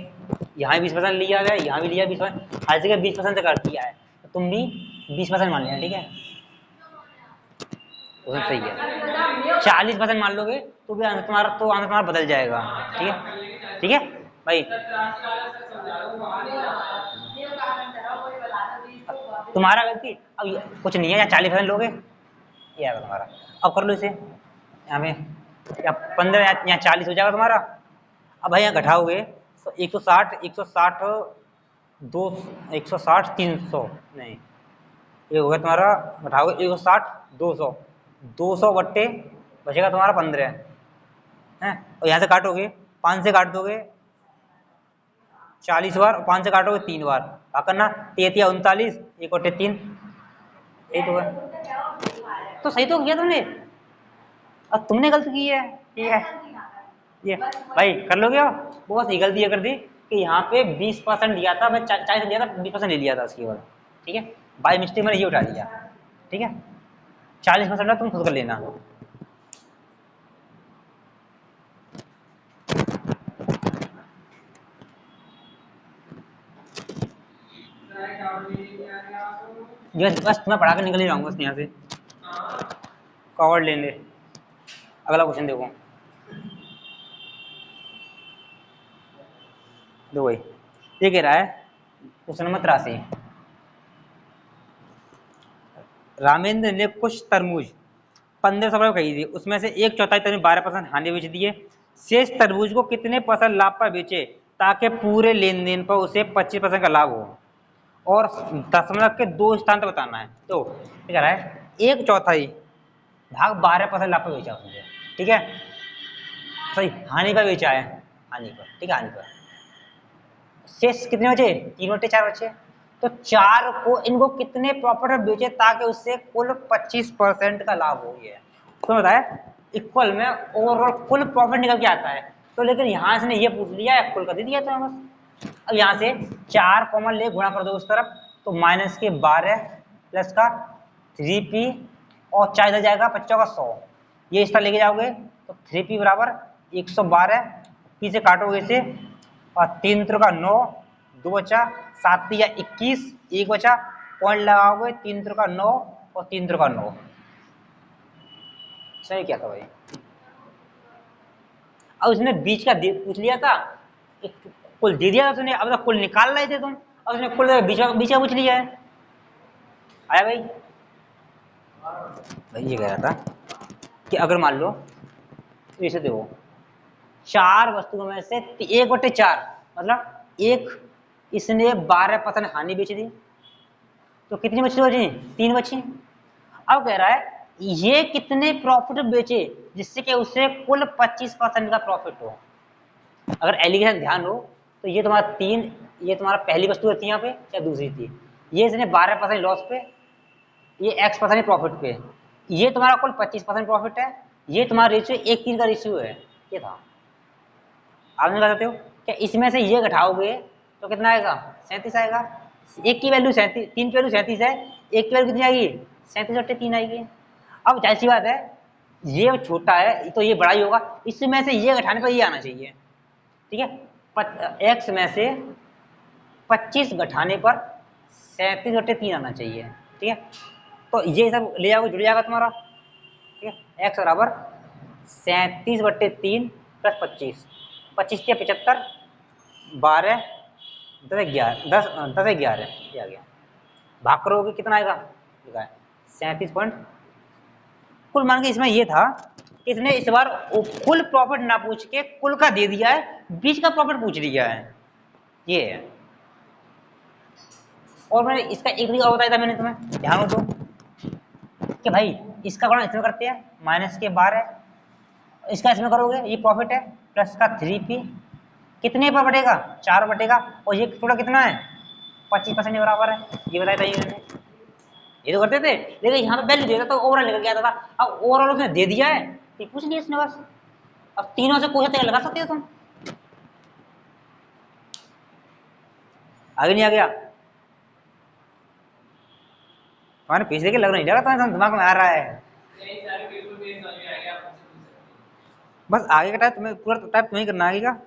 यहाँ 20% लिया है, यहाँ भी लिया 20%, हर जगह 20% से कर दिया है, तो तुम भी 20% मान लेना। ठीक है, वो सही है। 40% मान लोगे तो भी आंसर तुम्हारा बदल जाएगा। ठीक है, ठीक है भाई, तुम्हारा गलती अब कुछ नहीं है। या 40% लोगे ये आएगा तुम्हारा। अब कर लो इसे, यहाँ पे या 15 या 40 हो जाएगा तुम्हारा। अब भाई यहाँ घटाओगे तो 160 160 2 160 300 नहीं, ये हो गया तुम्हारा। घटाओगे 160 200 200 बट्टे बचेगा तुम्हारा 15 है। और यहाँ से काटोगे 5 से काट दोगे 40 बार, 5 से काटोगे 3 बार, क्या करना 33 39 1 बट्टे 3। सही तो सही तो किया तुमने, अब तुमने गलती की है। ठीक है, ये भाई कर लोगे आप? बहुत ही गलती ये कर दी कि यहाँ पे 20% दिया था, मैं 40 दिया था, 20% ले लिया था उसकी बाद। ठीक है, बाई मिस्टेक मैंने ये उठा लिया। ठीक है, 40% तुम खुद कर लेना। बस तुम्हें पढ़ा के निकल ही जाऊंगा बस यहाँ से। कवर ले ले। अगला क्वेश्चन देखो। दो भाई, ये कह रहा है क्वेश्चन नंबर 83। रामेंद्र ने कुछ तरबूज 1500 रुपये खरीदी, उसमें से एक चौथाई तरबूज 12% हानि बेच दिए। शेष तरबूज को कितने % लाभ पर बेचे ताकि पूरे लेन देन पर उसे 25% का लाभ हो, और दशमलव के 2 स्थान तक बताना है। तो क्या कह रहा है, एक चौथाई भाग 12% लाभ पर बेचा उसने। ठीक है, सही हानि पर बेचा है, हानि पर। ठीक है, हानि पर। शेष कितने बचे? 3/4 बचे। तो 4 को इनको कितने प्रॉफिट में बेचे ताकि उससे कुल 25% का लाभ हो गया। तो बताए इक्वल में ओवरऑल कुल प्रॉफिट निकल के आता है। तो लेकिन यहां से ने ये पूछ लिया, इक्वल कर दिया तो बस। अब यहां से 4 कॉमन ले गुणा कर दो उस तरफ, तो माइनस के 12 प्लस का 3p, और 4 इधर जाएगा, 25 का 100, ये इस तरह लेके जाओगे तो 3p बराबर 112, पी से काटोगे इसे, और 3 का 9, 2 बचा, 7 या 21, 1 बचा, पॉइंट लगाओगे, 3 का 9 और 3 का 9। सही क्या था भाई? अब उसने बीच का पूछ लिया था, कुल दे दिया था उसने, अब तो कुल निकाल रहे थे तुम, अब उसने कुल बीच का पूछ लिया है। आया भाई? भाई ये कह रहा था कि अगर मान लो इसे देखो, 4 वस्तुओं में से 1/4, मतलब एक इसने 12% हानि बेच दी, तो कितनी बची? 3 बची। अब कह रहा है ये कितने प्रॉफिट बेचे जिससे कि उसे कुल 25% का प्रॉफिट हो। अगर एलिगेशन ध्यान हो तो ये तुम्हारा 3, ये तुम्हारा पहली वस्तु थी यहाँ पे या दूसरी थी, ये इसने 12% लॉस पे, ये x% प्रॉफिट पे, ये तुम्हारा कुल 25% प्रॉफिट है, ये तुम्हारा रेशियो 1:3 का रेशियो है। ये था। आप बता सकते हो क्या इसमें से ये घटाओगे तो कितना आएगा? 37 आएगा। एक की वैल्यू 37, 3 की वैल्यू 37 है, एक की वैल्यू कितनी आएगी? 37/3 आएगी। अब जाहिर सी बात है, ये छोटा है तो ये बड़ा ही होगा, इसमें से ये घटाने पर ये आना चाहिए। ठीक है, एक्स में से 25 घटाने पर 37/3 आना चाहिए। ठीक है, तो ये सब ले जाओगे, जुड़ जाएगा तुम्हारा। ठीक है, एक्स बराबर 37/3 प्लस 25, 25 के 75, 12, 10 11, 10 11 ये आ गया। भाग करोगे कितना आएगा? 37 पॉइंट। कुल मान के इसमें ये था कि इसने इस बार कुल प्रॉफिट ना पूछ के कुल का दे दिया है, बीच का प्रॉफिट पूछ लिया है। ये है। और मैंने इसका एक तरीका और बताया था मैंने तुम्हें, ध्यान हो तो, कि भाई इसका गुणा इसमें करते हैं, माइनस के 12, इसका इसमें करोगे, ये प्रॉफिट है, प्लस का 3p, कितने पर बटेगा? 4 बटेगा, और ये थोड़ा कितना है? 25% के बराबर है। ये बताया था ये मैंने, ये तो करते थे, लेकिन यहाँ पे वैल्यू देता तो ओवरऑल निकल के आता था। अब ओवरऑल उसने दे दिया है तो पूछ लिया इसने बस। अब तीनों से कोई लगा सकते हो तुम। आगे नहीं आ गया? तुम्हारे पीछे के लग नहीं लगा, तुम्हारे दिमाग में आ रहा है। बस आगे का टाइप तुम्हें, पूरा टाइप तुम्हें करना आगे का।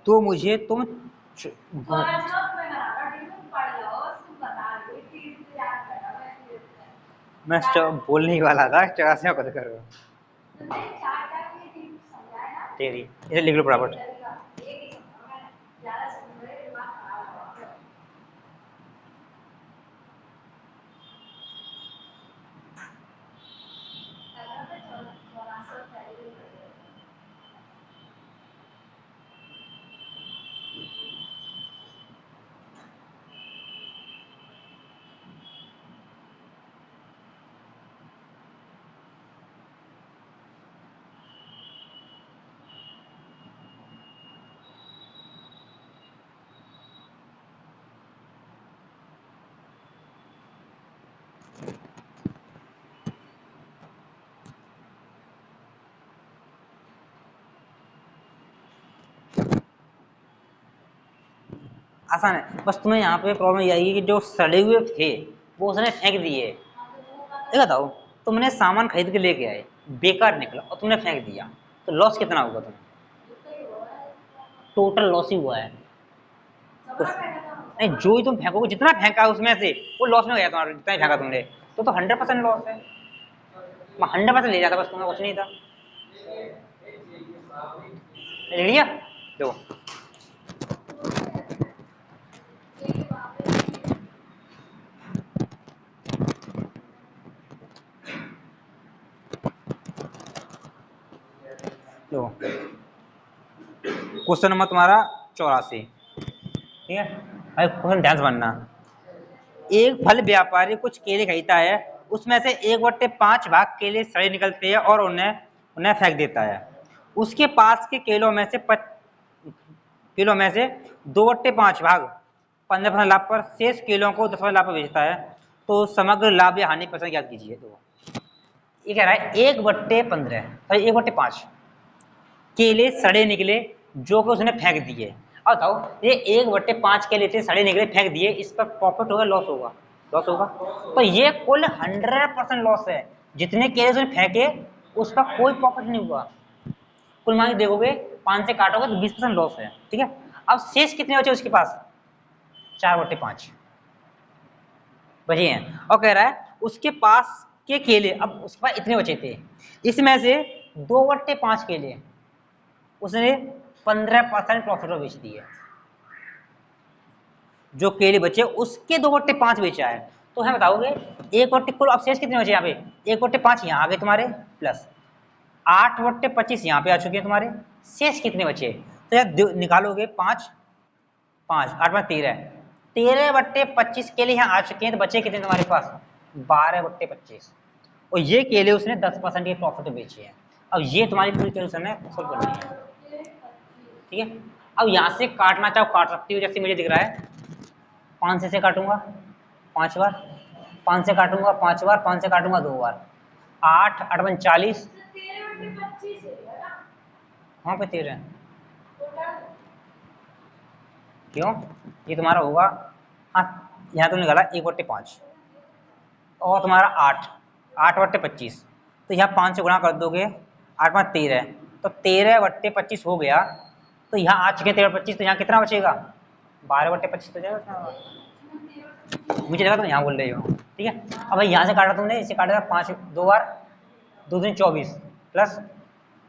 तो मुझे तुम मैं बोलने ही वाला था, चौरासी कद करो तेरी, इसे लिख लो बराबर। आसान है, बस तुम्हें यहाँ पे प्रॉब्लम ये आएगी कि जो सड़े हुए थे वो उसने फेंक दिए। ये बताओ, तुमने सामान खरीद के लेके आए, बेकार निकला और तुमने फेंक दिया, तो लॉस कितना होगा तुम्हें? टोटल लॉस ही हुआ है। नहीं, जो ही तुम फेंकोगे, जितना फेंका उसमें से वो लॉस में गया तुम्हारा, जितना ही फेंका तुमने, तो 100% लॉस है। मैं 100% ले जाता, बस तुम्हें कुछ नहीं था। ले लिया, दो। लो, क्वेश्चन नंबर तुम्हारा 84, ठीक है। भाई क्वेश्चन ध्यान से बनना। एक फल व्यापारी कुछ केले खरीदता है, उसमें से 1/5 भाग केले सड़े निकलते हैं और उन्हें उन्हें फेंक देता है। उसके पास के केलों में से 2/5 भाग 15% लाभ पर, शेष केलों को 10% लाभ पर बेचता है। तो समग्र लाभ या हानि परसेंट याद कीजिए। तो ये कह रहा है 1/15, भाई 1/5 केले सड़े निकले जो कि उसने फेंक दिए। अब बताओ, ये 1/5 केले थे, सड़े निकले, फेंक दिए, इस पर प्रॉफिट होगा लॉस होगा? लॉस होगा। तो ये कुल 100% लॉस है। जितने केले उसने फेंके उसका कोई प्रॉफिट नहीं हुआ। कुल मान के देखोगे, 5 से काटोगे तो 20% लॉस है, ठीक है। अब शेष कितने बचे उसके पास? 4/5 बचे हैं। और कह रहा है उसके पास के केले, अब उसके पास इतने बचे थे, इसमें से 2/5 केले उसने 15% प्रॉफिट में बेच दिए। जो केले बचे उसके 2/5 बेचा है। तो हमें बताओगे 1/, कुल अब शेष कितने बचे यहाँ पे? 1/5 यहाँ आ गए तुम्हारे, प्लस 8/25 यहाँ पे आ चुके हैं तुम्हारे। शेष कितने बचे? तो यार निकालोगे, 5 5 8 5 13, 13/25 केले यहाँ आ चुके हैं। तो बचे कितने तुम्हारे पास? 12/25। और ये केले उसने 10% के प्रॉफिट में बेचे हैं। अब ये तुम्हारी पूरी कैलकुलेशन है, खुद करनी है, ठीक है। अब यहाँ से काटना चाहो काट सकती हो, जैसे मुझे दिख रहा है। 5 से काटूंगा 5 बार, 5 से काटूंगा 5 बार, 5 से काटूंगा 2 बार, 8 8 40। वहाँ पे 13 क्यों? ये तुम्हारा होगा, हाँ, यहाँ तो निकाला 1/5 और तुम्हारा 8 8/25। तो यहाँ 5 से गुणा कर दोगे, 8 5 13, तो 13/25 हो गया। तो यहाँ आ चुके 13/25, तो यहाँ कितना बचेगा? 12/25 तो जाएगा। मुझे लगा तुम यहाँ बोल रहे हो, ठीक है। अब भाई यहाँ से काटा तुमने, इसे काटा था 5 2 बार, 2 दिन 24 प्लस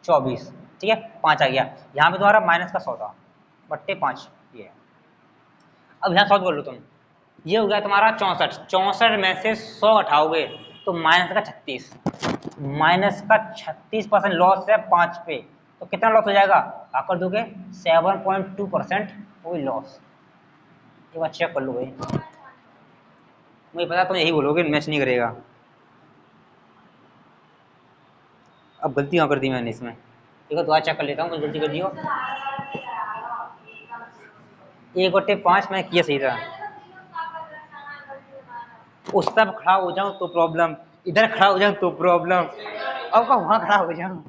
24, ठीक है, 5 आ गया। यहाँ पे तुम्हारा माइनस का 100 था, 5/5 ये। अब यहाँ सॉल्व कर लो तुम, ये हो गया तुम्हारा 64, 64 में से 100 घटाओगे तो -36% लॉस है 5 पे। तो कितना लॉस हो जाएगा? आकर दोगे 7.2% वही लॉस। एक बार चेक कर लो भाई, मुझे पता तुम यही बोलोगे मैच नहीं करेगा। अब गलती कहाँ कर दी मैंने इसमें? एक बार दोबारा चेक कर लेता हूँ, कुछ गलती कर दी हो। 1/5 मैं किया सही था। उस तरफ खड़ा हो जाऊं तो प्रॉब्लम, इधर खड़ा हो जाऊं तो प्रॉब्लम, अब का वहां खड़ा हो जाऊं।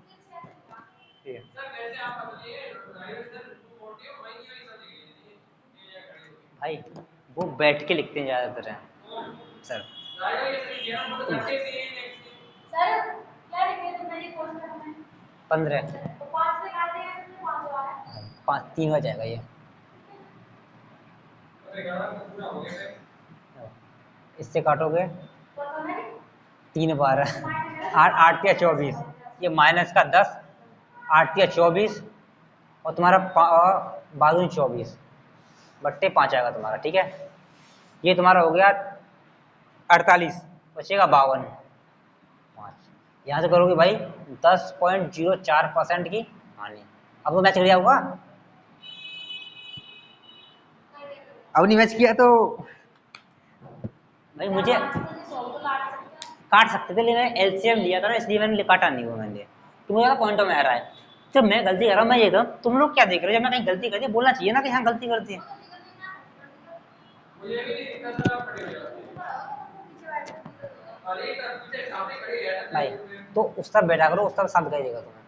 भाई वो बैठ के लिखते हैं ज्यादातर हैं सर। सर 15, 5 3 हो जाएगा ये। इससे काटोगे 3 बार, 8 8 या 24, ये माइनस का 10, 8 या 24 और तुम्हारा बाजू 24/5 आएगा तुम्हारा, ठीक है। ये तुम्हारा हो गया 48, बचेगा 52, 5 यहाँ से करोगे भाई 10.04% की हानि। अब वो मैच कर दिया होगा, अब नहीं मैच किया तो भाई मुझे काट सकते थे, लेकिन एलसीएम लिया था ना, इसलिए मैंने काटा नहीं वो मैंने। तो मुझे पॉइंट में आ रहा है, जब मैं गलती कर रहा हूँ मैं ये कहूँ, तुम लोग क्या देख रहे हो? जब मैं कहीं गलती कर दी बोलना चाहिए ना कि हाँ गलती करती है। भाई तो उस तरफ बैठा करो, उस तरफ साफ दिखाई देगा तुम्हें।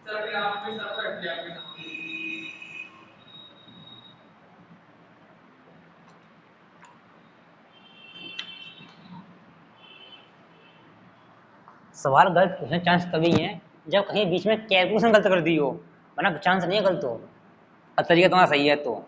सवाल गलत पूछने चांस तभी है जब कहीं बीच में कैलकुलेशन गलत कर दी हो, वरना चांस नहीं है गलत हो। अब तरीका तुम्हारा सही है तो।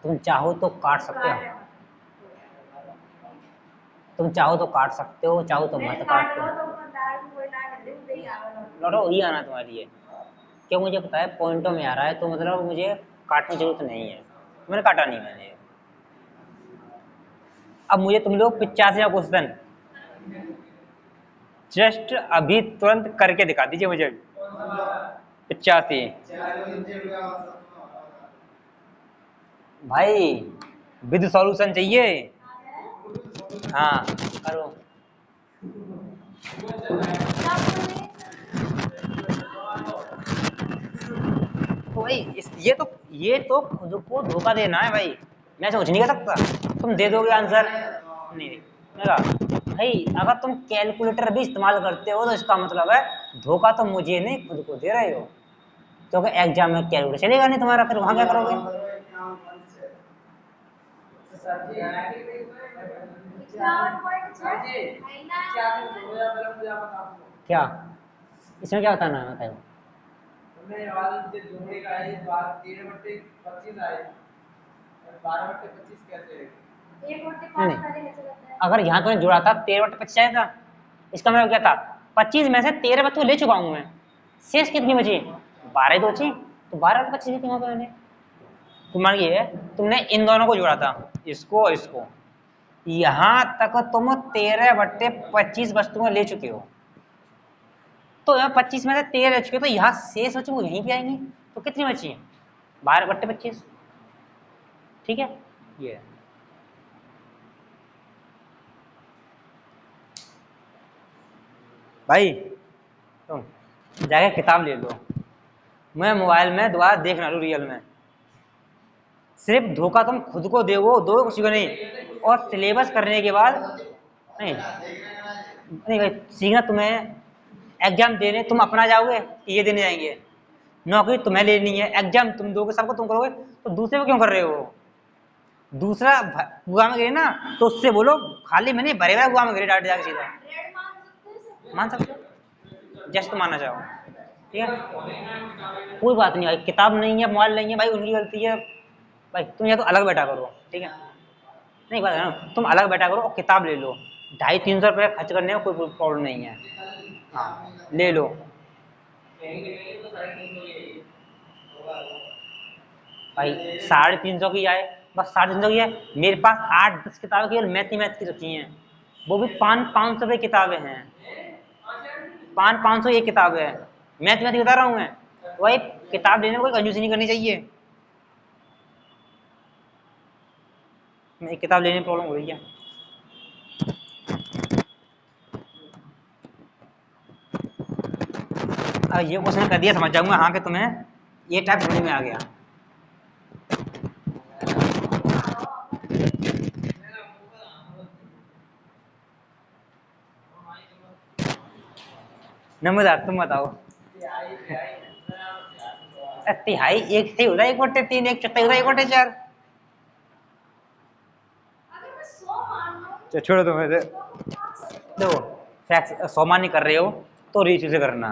तुम चाहो तो काट सकते हो, तुम चाहो तो काट सकते हो, चाहो तो मत काटो। लौटो ही आना तुम्हारी है, क्यों मुझे पता है पॉइंटों में आ रहा है, तो मतलब मुझे काटने की जरूरत नहीं है, मैंने काटा नहीं मैंने। अब मुझे तुम लोग 85वां क्वेश्चन जस्ट अभी तुरंत करके दिखा दीजिए मुझे। 85 भाई विद सॉल्यूशन चाहिए। हाँ करो। तो भाई ये तो खुद को धोखा देना है भाई, मैं सोच नहीं कर सकता तुम दे दोगे आंसर। नहीं मेरा भाई, अगर तुम कैलकुलेटर भी इस्तेमाल करते हो तो इसका मतलब है धोखा तो मुझे नहीं खुद को दे रहे हो, क्योंकि एग्जाम में कैलकुलेटर चलेगा नहीं तुम्हारा, फिर वहां क्या करोगे। क्या इसमें क्या बताना है बताओ। नहीं, अगर यहाँ तुमने जोड़ा था 13/25 आया था, इसका मतलब क्या था 25 में से 13 बच्चों ले चुका हूँ मैं, शेष कितनी बची 12 तो बची, तो 12/25 दी थी वहां पे मैंने। तुम्हारा ये है तुमने इन दोनों को जोड़ा था, इसको और इसको, यहां तक तुम 13/25 वस्तुएं ले चुके हो, तो यहाँ 25 में से 13 ले चुके हो, तो यहाँ शेष बची वो यहीं पे आएंगी, तो कितनी बची 12/25। ठीक है ये भाई तुम जाके किताब ले लो, मैं मोबाइल में दोबारा देखना लूँ रियल में। सिर्फ धोखा तुम खुद को दो किसी को नहीं, और सिलेबस करने के बाद नहीं नहीं भाई सीखना तुम्हें, एग्जाम देने तुम अपना जाओगे कि ये देने जाएंगे, नौकरी तुम्हें लेनी है, एग्जाम तुम दोगे, सबको तुम करोगे, तो दूसरे को क्यों कर रहे हो। दूसरा गुआ में गिरे ना तो उससे बोलो खाली मैंने भरे हुआ गुआ में गिरे, डाट जाके सीधा मान सकते हो जैसे तुम मानना चाहो। ठीक है कोई बात नहीं भाई, किताब नहीं है मोबाइल नहीं है भाई उनकी गलती है भाई, तुम या तो अलग बैठा करो। ठीक है नहीं बात है ना, तुम अलग बैठा करो और किताब ले लो, 250-300 रुपये खर्च करने में कोई प्रॉब्लम नहीं है। हाँ ले लो भाई, 350 की आए, बस 350 की है। मेरे पास 8-10 किताबें केवल मैथ की रखी हैं, वो भी 500-500 रुपये किताबें हैं, 500 एक किताब है, मैथ बता रहा हूँ मैं। वही किताब लेने में कोई कंजूसी नहीं करनी चाहिए, मैं एक किताब लेने में प्रॉब्लम हो रही है। ये क्वेश्चन कर दिया समझ जाऊंगा हाँ कि तुम्हें ये टाइप समझ में आ गया। नंबरदार तुम बताओ। तिहाई एक सही होता है 1/3, एक चौथाई होता है 1/4। छोड़ो तुम ऐसे देखो, फ्रैक्शन 100 मान कर रहे हो तो रेशियो से करना,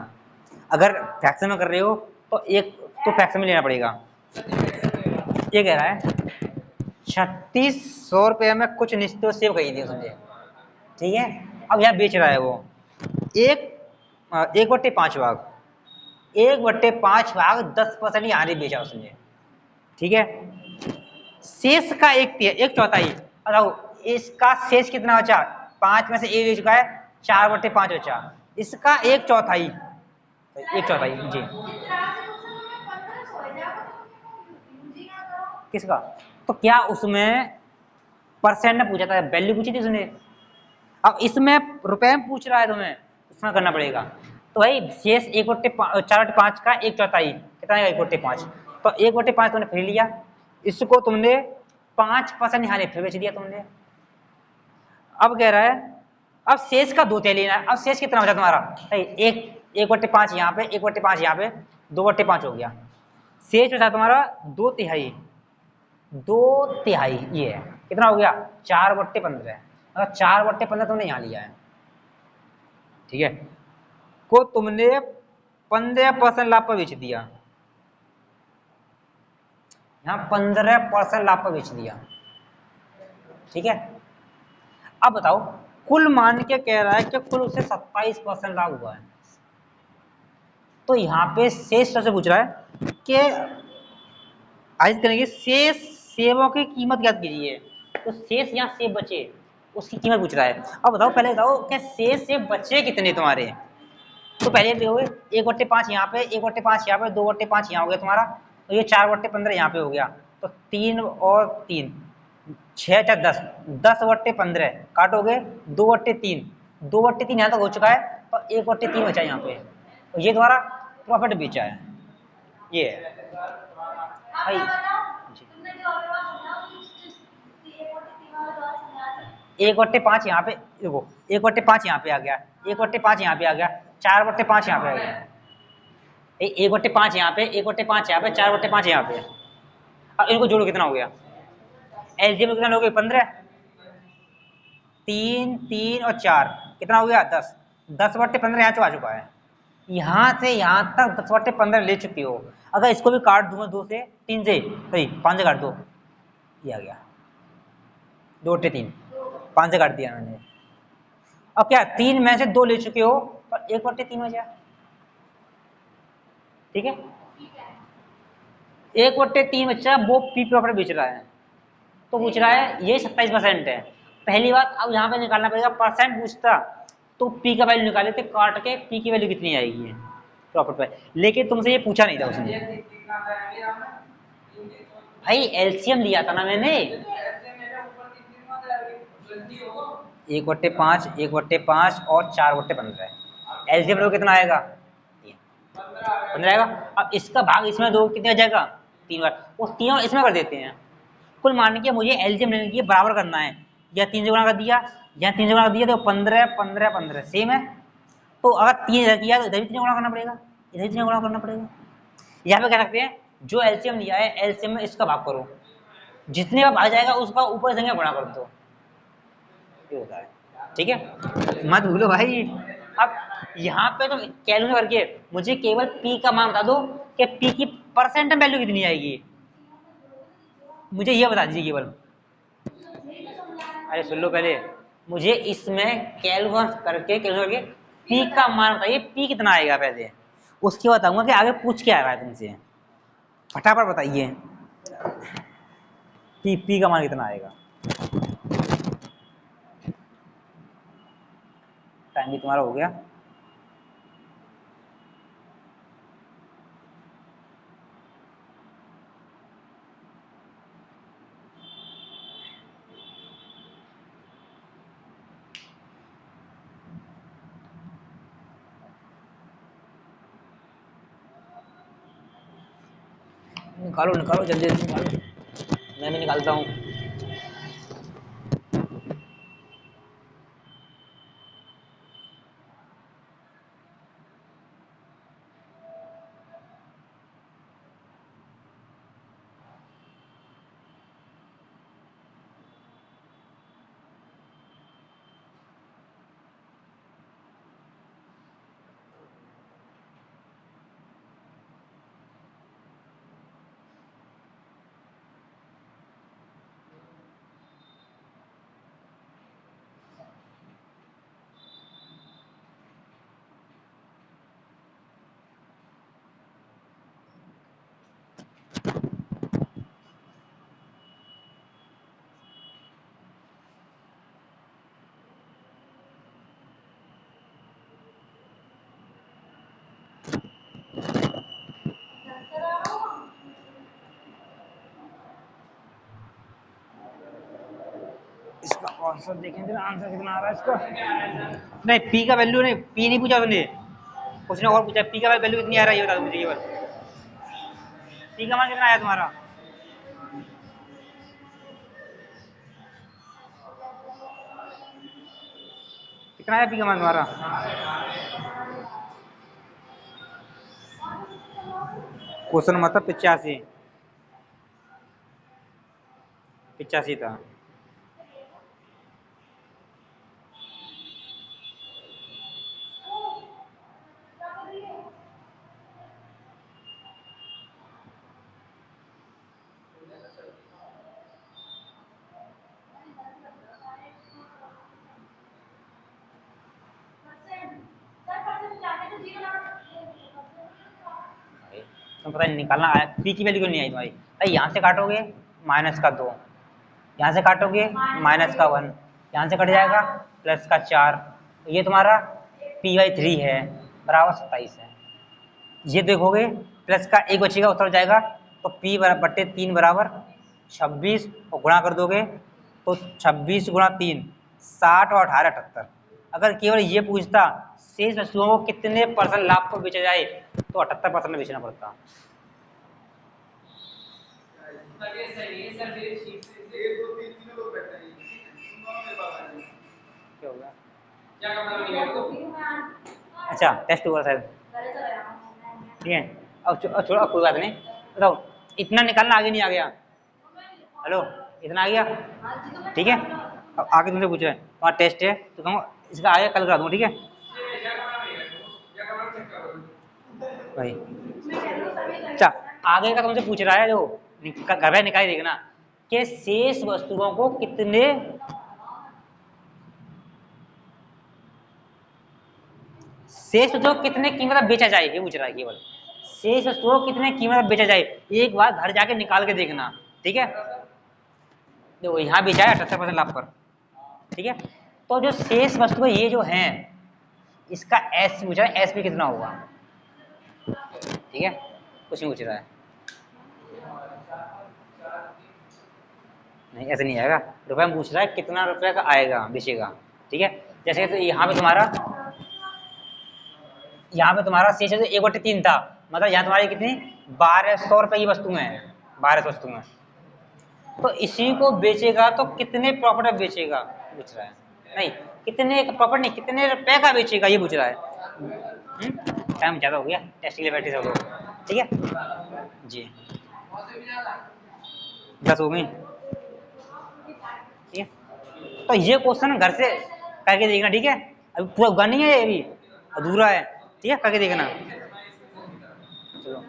अगर फ्रैक्शन में कर रहे हो तो एक तो फ्रैक्शन में लेना पड़ेगा। ये कह रहा है 3600 रुपये में कुछ निश्चित सेव खरीदी उसने, ठीक है, अब यहाँ बेच रहा है वो 1/5 भाग, 1/5 भाग 10% यहाँ बेचा उसने। ठीक है शेष का एक चौथाई, बताओ इसका शेष कितना बचा, 5 में से ए ले चुका है, 4/5 बचा, इसका एक चौथाई जी। किसका? तो क्या उसमें परसेंट में पूछा था, वैल्यू पूछी थी उसने? अब इसमें रुपए में पूछ रहा है तुम्हें, उसमें करना पड़ेगा। तो भाई शेष 1/4 का 1/4 कितना है? 1/5। तो 1/5 तुमने फिर लिया, इसको तुमने 5% यहाँ ले फिर बेच दिया तुमने। अब कह रहा है अब शेष का 2/3 लेना है। अब शेष कितना बचा तुम्हारा? भाई 1/5 यहाँ पे, 1/5 यहाँ पे, 2/5 हो गया। शेष बचा तुम्हारा 2/3। 2/3 ये है, कितना हो गया? 4/15। अगर 4/15 तुमने यहाँ लिया है, ठीक है, को तुमने 15% लाभ पर बेच दिया, यहाँ 15% लाभ पर बेच दिया, ठीक है। अब बताओ, कुल मान के कह रहा है कि कुल उसे 27% लाभ हुआ है। तो यहाँ पे शेष से पूछ रहा है कि आज करेंगे शेष सेबों की कीमत ज्ञात कीजिए। तो शेष यहाँ सेब बचे, उसकी कीमत पूछ रहा है। अब बताओ, पहले बताओ कि शेष सेब बचे कितने तुम्हारे। तो पहले देखोगे 1/5 यहाँ पे, 1/5 यहाँ पे, 2/5 यहाँ हो गया तुम्हारा। तो ये 4/15 यहाँ पे हो गया। तो 3 और 3, 6 4 10, 10/15 काटोगे 2/3, 2/3 यहाँ तक हो चुका है। तो 1/3 बचा यहाँ पे, तो ये तुम्हारा प्रॉफिट बेचा है, ये है भाई। जी 1/5 यहाँ पे देखो, 1/5 यहाँ पे आ गया, 1/5 यहाँ पे आ गया, 4/5 यहाँ पे आ गया, 1/5 यहाँ पे, 1/5 यहाँ पे, 4/5 यहाँ पे। अब इनको जोड़ो कितना हो गया? एलसीएम कितना लोगे? 15, 3 3 और 4 कितना हो गया? 10। 10/15 यहाँ आ चुका है। यहाँ से यहाँ तक 10/15 ले चुकी हो। अगर इसको भी काट दूंगा 2 से 3 से, सही 5 से काट दो, ये आ गया 2/3, 5 से काट दिया मैंने। अब क्या 3 में से 2 ले चुके हो, और 1/3 बचा, ठीक है। 1/3 बच्चा वो पी प्रॉफिट बेच रहा है, तो पूछ रहा है ये 27% है। पहली बात, अब यहाँ पे निकालना पड़ेगा, परसेंट पूछता तो पी का वैल्यू निकाले थे, काट के पी की वैल्यू कितनी आएगी प्रॉफिट पे, लेकिन तुमसे ये पूछा नहीं था उसने। भाई एलसीएम लिया था ना मैंने, 1/5, 1/5 और 4/15। एलसीएम लो कितना आएगा? 15 आएगा। अब इसका भाग इसमें दो, कितने आ जाएगा? 3 बार, वो तीनों इसमें कर देते हैं। कुल मान के मुझे एलसीएम लेने की बराबर करना है, या 3 से गुणा कर दिया, या 3 से गुणा कर दिया, तो 15 15 15 सेम है। तो अगर 3 इधर किया तो इधर भी 3 गुणा करना पड़ेगा, इधर भी 3 गुणा करना पड़ेगा। यहाँ पे कह सकते हैं जो एलसीएम लिया है, एलसीएम में इसका भाग करो, जितने बार भाग जाएगा उसका ऊपर संख्या गुणा कर दो, ये होता है, ठीक है। मत भूलो भाई। अब यहाँ पे तो कैलकुलेट करके मुझे केवल पी का मान बता दो कि पी की परसेंट वैल्यू कितनी आएगी, मुझे ये बता दीजिए केवल। अरे सुन लो पहले, मुझे इसमें कैलकुलेट करके पी का मान बताइए, पी कितना आएगा पहले, उसके बाद बताऊंगा कि आगे पूछ क्या रहा है तुमसे। फटाफट बताइए, पी का मान कितना आएगा। टाइम भी तुम्हारा हो गया। निकालो निकालो, जल्दी जल्दी निकालो, मैं भी निकालता हूँ। आंसर देखें जरा, आंसर कितना आ रहा है इसका। नहीं पी का वैल्यू नहीं, पी नहीं पूछा तुमने, कुछ ने और पूछा पी का वैल्यू कितनी आ रहा है ये बता दो मुझे केवल। पी का मान कितना आया तुम्हारा? कितना आया पी का मान तुम्हारा? क्वेश्चन मतलब 85, 85 था। तुम पता नहीं निकालना आया, पी की वैल्यू क्यों नहीं आई तुम्हारी? अरे यहाँ से काटोगे -2, यहाँ से काटोगे -1, यहाँ से कट जाएगा +4, ये तुम्हारा P/3 है बराबर 27 है। ये देखोगे प्लस का एक बचेगा उतर जाएगा, तो P/3 बराबर 26 और गुणा कर दोगे तो 26 × 3 60 और 18 78। अगर केवल ये पूछता शेष वस्तुओं को कितने % लाभ पर बेचा जाए तो 78% में बेचना पड़ता। क्या होगा? अच्छा टेस्ट हुआ शायद, ठीक है। अब छोड़ो, कोई बात नहीं, बताओ इतना निकालना आगे नहीं आ गया? हेलो, इतना आ गया? ठीक है। अब आगे तुमसे पूछ रहे हैं, तुम्हारा टेस्ट है तो कहूँ इसका आगे कल करा दूँ, ठीक है भाई। अच्छा आगे का तुमसे पूछ रहा है जो घर में निकाल देखना कि शेष वस्तुओं को कितने शेष वस्तुओं को कितने कीमत में बेचा जाए, ये पूछ रहा है केवल। शेष वस्तुओं को कितने कीमत में बेचा जाए, एक बार घर जाके निकाल के देखना, ठीक है। देखो यहाँ बेचा है 78% लाभ पर, ठीक है। तो जो शेष वस्तु है ये जो है इसका एस पूछ रहा है, एस भी कितना होगा, ठीक है। कुछ नहीं पूछ रहा है, नहीं ऐसे नहीं आएगा, रुपए में पूछ रहा है कितना रुपए का आएगा बेचेगा, ठीक है। जैसे तो यहाँ पे तुम्हारा शेष है 1/3 था, मतलब यहाँ तुम्हारी कितनी 1200 रुपए की वस्तु है, 1200 वस्तु में, तो इसी को बेचेगा तो कितने प्रॉफिट में बेचेगा पूछ रहा है, नहीं कितने प्रॉफिट नहीं कितने रुपए का बेचेगा ये पूछ रहा है। टाइम ज़्यादा हो गया, टेस्ट के लिए बैठे सब लोग, ठीक है जी। 10 हो गई, ठीक है। तो ये क्वेश्चन घर से करके देखना, ठीक है। अभी पूरा उगा नहीं है, ये अभी अधूरा है, ठीक है, करके देखना। चलो।